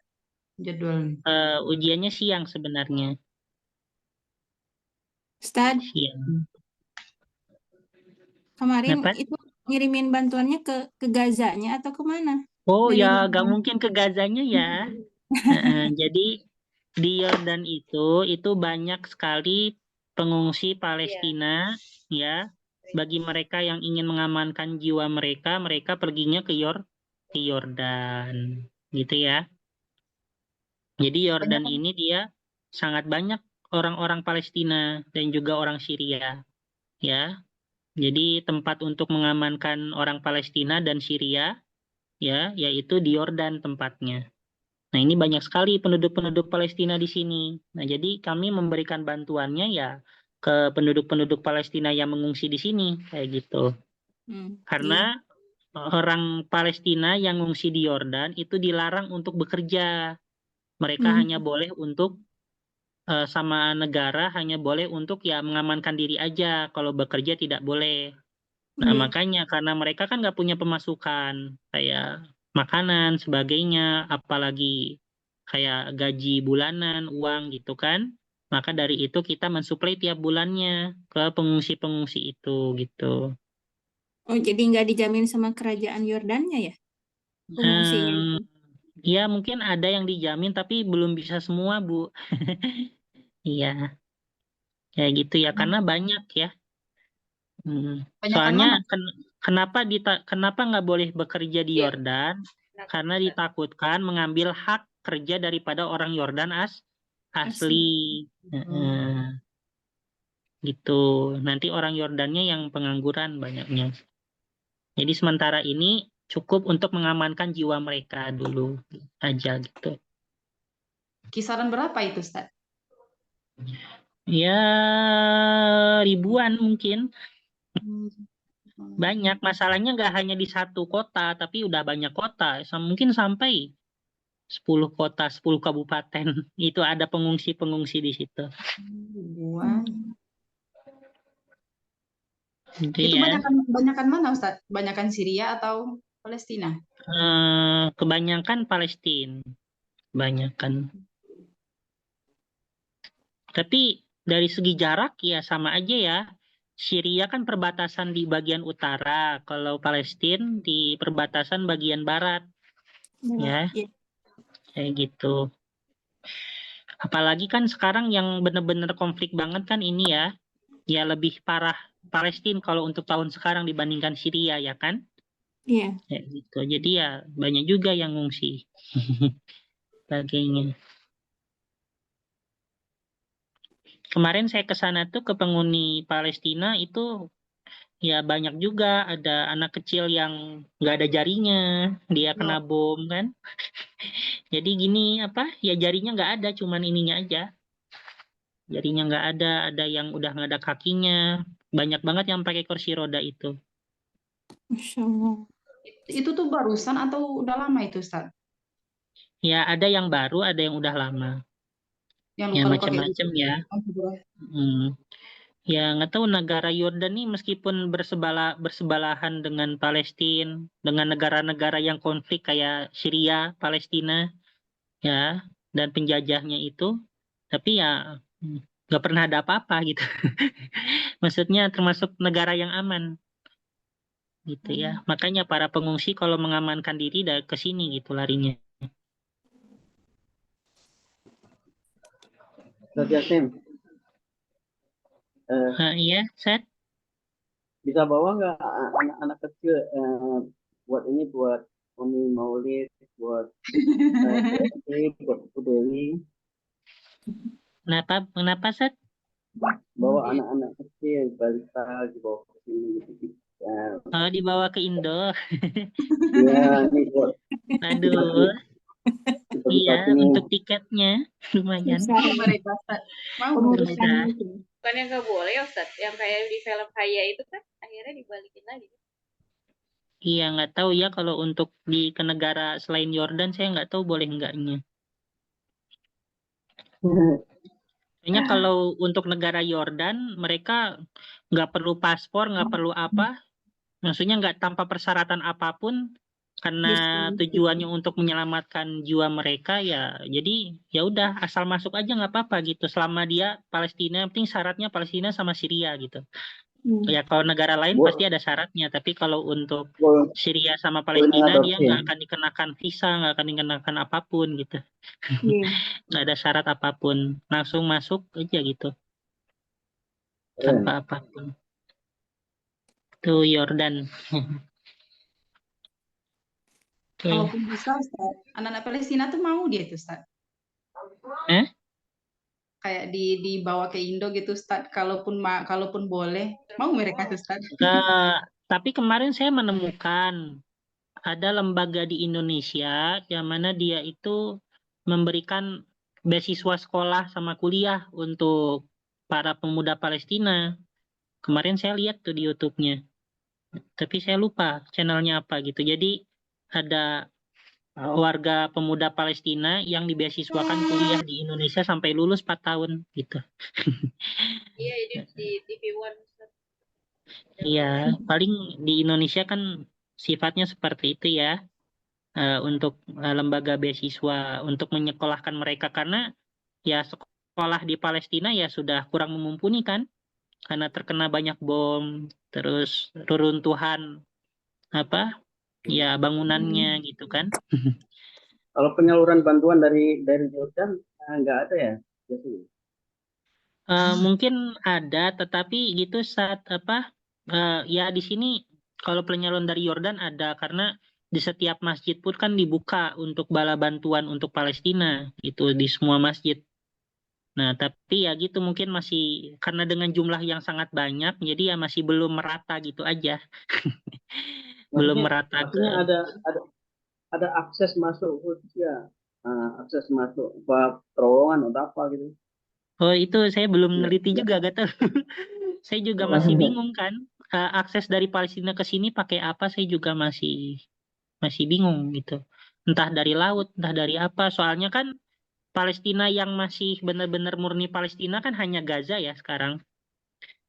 Jadwalnya. Ujiannya siang sebenarnya. Ustaz, Siang. kemarin Kenapa? itu ngirimin bantuannya ke Gazanya atau kemana? Oh Dari ya, mana? gak mungkin ke Gazanya ya. Jadi di Yordan itu banyak sekali pengungsi Palestina ya. Bagi mereka yang ingin mengamankan jiwa mereka, mereka perginya ke Yordan, gitu ya. Jadi Yordan Kebanyakan ini dia sangat banyak orang-orang Palestina dan juga orang Syria, ya. Jadi tempat untuk mengamankan orang Palestina dan Syria, ya, yaitu di Yordan tempatnya. Nah, ini banyak sekali penduduk-penduduk Palestina di sini. Nah, jadi kami memberikan bantuannya ya ke penduduk-penduduk Palestina yang mengungsi di sini, kayak gitu. Iya. Karena orang Palestina yang ngungsi di Yordan itu dilarang untuk bekerja. Mereka hanya boleh untuk sama negara hanya boleh untuk ya mengamankan diri aja. Kalau bekerja tidak boleh. Nah, Iya. makanya karena mereka kan nggak punya pemasukan kayak makanan sebagainya, apalagi kayak gaji bulanan, uang gitu kan. Maka dari itu kita mensuplai tiap bulannya ke pengungsi-pengungsi itu gitu. Oh, jadi nggak dijamin sama kerajaan Yordania ya? Pengungsinya itu. Ya mungkin ada yang dijamin tapi belum bisa semua, Bu. Iya, kayak gitu ya karena banyak ya. Banyakan Soalnya mana? kenapa nggak boleh bekerja di Iya. Yordan? Nah, Karena ditakutkan mengambil hak kerja daripada orang Yordan asli. Heeh, gitu. Nanti orang Yordannya yang pengangguran banyaknya. Jadi sementara ini cukup untuk mengamankan jiwa mereka dulu aja gitu. Kisaran berapa itu, Ustaz? Ya ribuan mungkin. Hmm. Banyak. Masalahnya nggak hanya di satu kota, tapi udah banyak kota. Mungkin sampai 10 kota, 10 kabupaten. Itu ada pengungsi-pengungsi di situ. Ribuan. Gitu Itu ya. banyakan mana, Ustaz? Banyakan Syria atau Palestina? Kebanyakan Palestina. Kebanyakan. Tapi dari segi jarak ya sama aja ya. Syria kan perbatasan di bagian utara. Kalau Palestina di perbatasan bagian barat. Ya, Iya. kayak gitu. Apalagi kan sekarang yang bener-bener konflik banget kan ini ya. Ya lebih parah Palestina kalau untuk tahun sekarang dibandingkan Syria ya kan? Iya. Kayak gitu. Jadi ya banyak juga yang ngungsi. Sebagainya. Kemarin saya ke sana tuh ke penghuni Palestina itu ya banyak juga ada anak kecil yang nggak ada jarinya, dia kena No. bom kan. Jadi gini apa ya jarinya nggak ada, cuman ininya aja. Jarinya nggak ada yang udah nggak ada kakinya. Banyak banget yang pakai kursi roda itu. Masya Allah. Itu tuh barusan atau udah lama itu, Ustaz? Ya ada yang baru, ada yang udah lama. Yang Ya luka-luka kayak gitu. macam-macam ya. Hmm. Ya nggak tahu negara Yordan nih meskipun bersebelahan dengan Palestina, dengan negara-negara yang konflik kayak Syria, Palestina, ya, dan penjajahnya itu, tapi ya nggak pernah ada apa-apa gitu. Maksudnya termasuk negara yang aman gitu ya. Makanya para pengungsi kalau mengamankan diri dari ke sini gitu larinya. Ustaz Yasin, Iya, Set. bisa bawa nggak anak-anak kecil buat ini buat Umi Maulid, buat buat Bu Dewi, Kenapa Set? bawa anak-anak kecil balita dibawa ke sini gitu. Kalau dibawa ke Indo, Ya, ini buat aduh, iya bagi-bagi nih. untuk tiketnya lumayan. Susah Mau ya. mereka, Ustaz? Mau mereka. Pengurusannya itu. bukan yang nggak boleh ya Ustaz, yang kayak di film Haya itu kan akhirnya dibalikin lagi. Iya, nggak tahu ya kalau untuk ke negara selain Yordan, saya nggak tahu boleh nggaknya. Kayaknya kalau untuk negara Yordan, mereka nggak perlu paspor, nggak perlu apa, maksudnya nggak tanpa persyaratan apapun, karena tujuannya untuk menyelamatkan jiwa mereka ya, jadi ya udah asal masuk aja nggak apa-apa gitu, selama dia Palestina, yang penting syaratnya Palestina sama Syria gitu. Ya kalau negara lain Bu- pasti ada syaratnya, tapi kalau untuk bu- Syria sama boleh Palestina dia adopsi. nggak akan dikenakan visa, nggak akan dikenakan apapun gitu, Iya. nggak ada syarat apapun, langsung masuk aja gitu Keren. tanpa apapun. Tuh Yordan. Oke. Kalaupun bisa, Ustaz, anak-anak Palestina tuh mau dia tuh, Ustaz. Eh? Kayak dibawa ke Indo gitu, Ustaz. Kalaupun boleh, mau mereka tuh, Ustaz. Tapi kemarin saya menemukan ada lembaga di Indonesia yang mana dia itu memberikan beasiswa sekolah sama kuliah untuk para pemuda Palestina. Kemarin saya lihat tuh di YouTube-nya. Tapi saya lupa channelnya apa gitu. Jadi ada warga pemuda Palestina yang dibeasiswakan kuliah di Indonesia sampai lulus 4 tahun gitu. Iya, di TV One Ustaz. Iya, paling di Indonesia kan sifatnya seperti itu ya, untuk lembaga beasiswa untuk menyekolahkan mereka karena ya sekolah di Palestina ya sudah kurang mumpuni kan, karena terkena banyak bom, terus reruntuhan apa ya bangunannya gitu kan. Kalau penyaluran bantuan dari Jordan nggak ada ya biasanya. Mungkin ada, tetapi gitu saat apa ya di sini kalau penyaluran dari Yordan ada karena di setiap masjid pun kan dibuka untuk bala bantuan untuk Palestina gitu di semua masjid. Nah, tapi ya gitu mungkin masih karena dengan jumlah yang sangat banyak, jadi ya masih belum merata gitu aja. Belum Maksudnya merata maksudnya ke. ada akses masuk khusus ya. Akses masuk apa terowongan atau apa gitu. Oh itu saya belum Iya, neliti iya. juga, gak tahu. Saya juga masih bingung kan. Akses dari Palestina ke sini pakai apa? Saya juga masih bingung gitu. Entah dari laut, entah dari apa. Soalnya kan Palestina yang masih benar-benar murni Palestina kan hanya Gaza ya sekarang.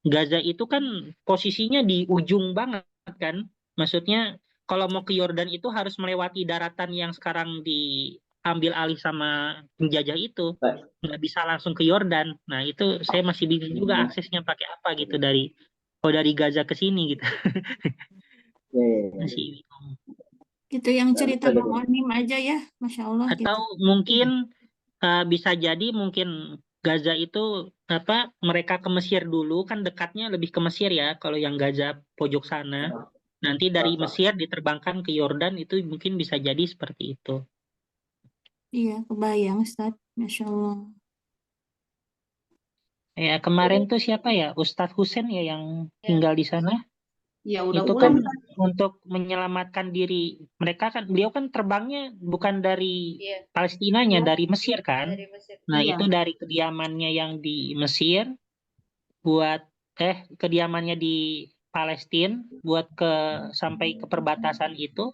Gaza itu kan posisinya di ujung banget kan. Maksudnya kalau mau ke Yordan itu harus melewati daratan yang sekarang diambil alih sama penjajah itu. Baik. Nggak bisa langsung ke Yordan. Nah itu saya masih bingung juga aksesnya pakai apa gitu dari Gaza ke sini gitu. Ya, ya, ya. Masih bingung. Itu yang Nggak cerita bisa Bang gitu. Onim aja ya, Masya Allah gitu. Atau mungkin bisa jadi mungkin Gaza itu apa mereka ke Mesir dulu kan dekatnya lebih ke Mesir ya kalau yang Gaza pojok sana. Nanti dari Mesir diterbangkan ke Yordan itu mungkin bisa jadi seperti itu. Iya, kebayang Ustaz, Masya Allah. Ya kemarin tuh siapa ya Ustadz Husen ya yang Ya, tinggal di sana. Ya udah Itu ulang kan Ustaz. untuk menyelamatkan diri mereka kan beliau kan terbangnya bukan dari iya, Palestinanya Iya, dari Mesir kan. dari Mesir. Nah iya. itu dari kediamannya yang di Mesir buat kediamannya di Palestina buat sampai ke perbatasan itu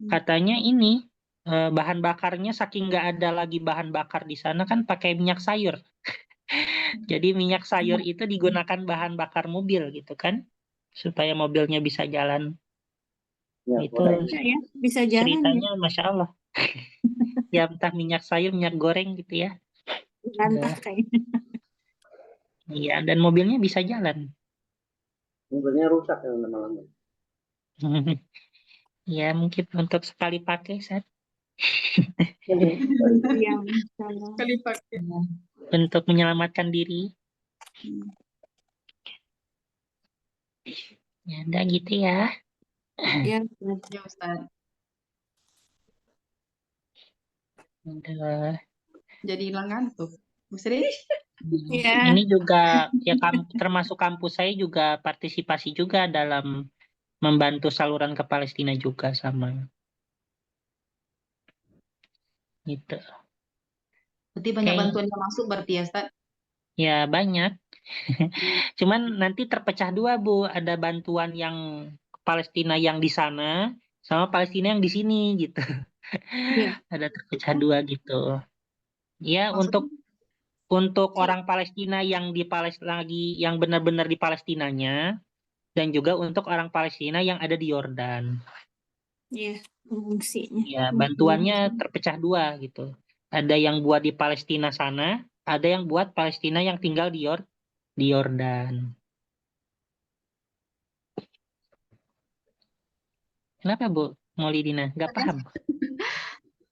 katanya ini bahan bakarnya saking nggak ada lagi bahan bakar di sana kan pakai minyak sayur. Jadi minyak sayur itu digunakan bahan bakar mobil gitu kan supaya mobilnya bisa jalan. Ya, Itu boleh. Bisa ya, bisa jalan ya. ceritanya Masya Allah. Ya entah minyak sayur, minyak goreng gitu ya. Bantah Udah. kayaknya. Iya, dan mobilnya bisa jalan. Mobilnya rusak ya lama-lama. Ya mungkin untuk sekali pakai Sat. Iya, Masya Allah. Sekali pakai. Untuk menyelamatkan diri. Ya udah gitu ya. Ya, Ustaz. Ya Ustaz. Udah. Jadi hilang ngantuk. Bu Sri. Ya, Ini juga ya termasuk kampus saya juga partisipasi juga dalam membantu saluran ke Palestina juga sama gitu. Berarti banyak Oke, bantuan yang masuk berarti ya Ustaz. ya banyak. Cuman nanti terpecah dua, Bu. Ada bantuan yang Palestina yang di sana sama Palestina yang di sini gitu. ya. Ada terpecah dua gitu. Ya, Maksudnya untuk orang Palestina yang di Palestina lagi yang benar-benar di Palestinanya dan juga untuk orang Palestina yang ada di Yordan. Ya, fungsinya. Ya, bantuannya terpecah dua gitu. Ada yang buat di Palestina sana, ada yang buat Palestina yang tinggal di Yordan. Kenapa, Bu Maulidina? Nggak paham?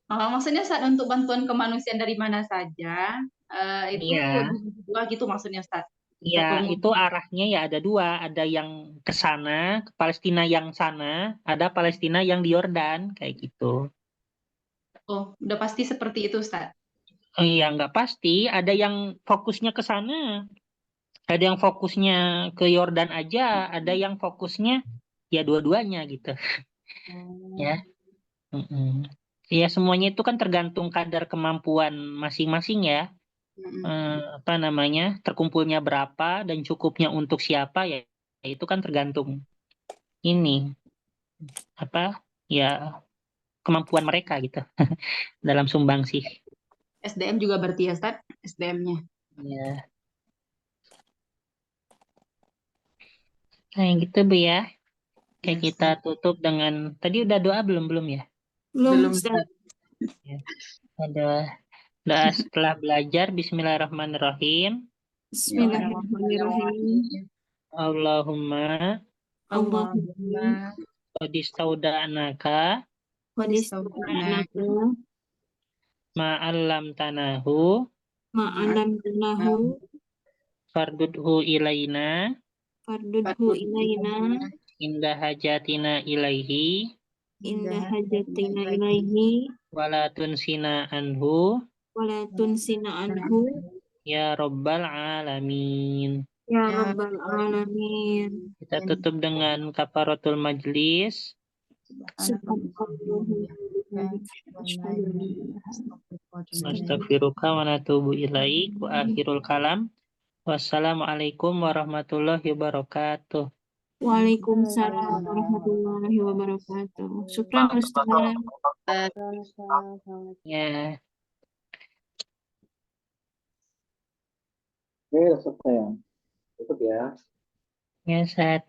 maksudnya saat untuk bantuan kemanusiaan dari mana saja itu Iya. dua gitu maksudnya Ustaz. Ya, Satu itu arahnya ya ada dua. Ada yang ke sana, ke Palestina yang sana, ada Palestina yang di Yordan, kayak gitu. oh, udah pasti seperti itu Ustaz. Oh iya, nggak pasti. Ada yang fokusnya ke sana, ada yang fokusnya ke Yordan aja, ada yang fokusnya ya dua-duanya gitu. Oh. Ya, mm-mm. Ya semuanya itu kan tergantung kadar kemampuan masing-masing ya. Mm-mm. Apa namanya, terkumpulnya berapa dan cukupnya untuk siapa ya, itu kan tergantung ini apa ya kemampuan mereka gitu dalam sumbangsih. SDM juga berarti ya, Ustaz? SDM-nya. Ya. Nah, yang gitu Bu ya. Kayak Ya, kita tutup dengan tadi udah doa belum ya? Belum, Belum, Ustaz. Ustaz. Ya. Ada doa setelah belajar. Bismillahirrahmanirrahim. Bismillahirrahmanirrahim. Allahumma Allahumma qadistauda'naka qadista'anaka ma'allam tanahu ma'alamnahu fardudhu ilaina fardudhu ilaina inda hajatina ilaihi inda hajatina ilaihi wala tunsina anhu wala tunsina anhu ya rabbal alamin. ya rabbal alamin. Kita tutup dengan kafaratul majlis. Astaghfiruka wa natubu ilaik wa akhirul kalam. Wassalamualaikum warahmatullahi wabarakatuh. Waalaikumsalam warahmatullahi wabarakatuh. Syukran Ustaz. Ya. Oke, selesai ya. Tutup ya. Ya, Ustaz.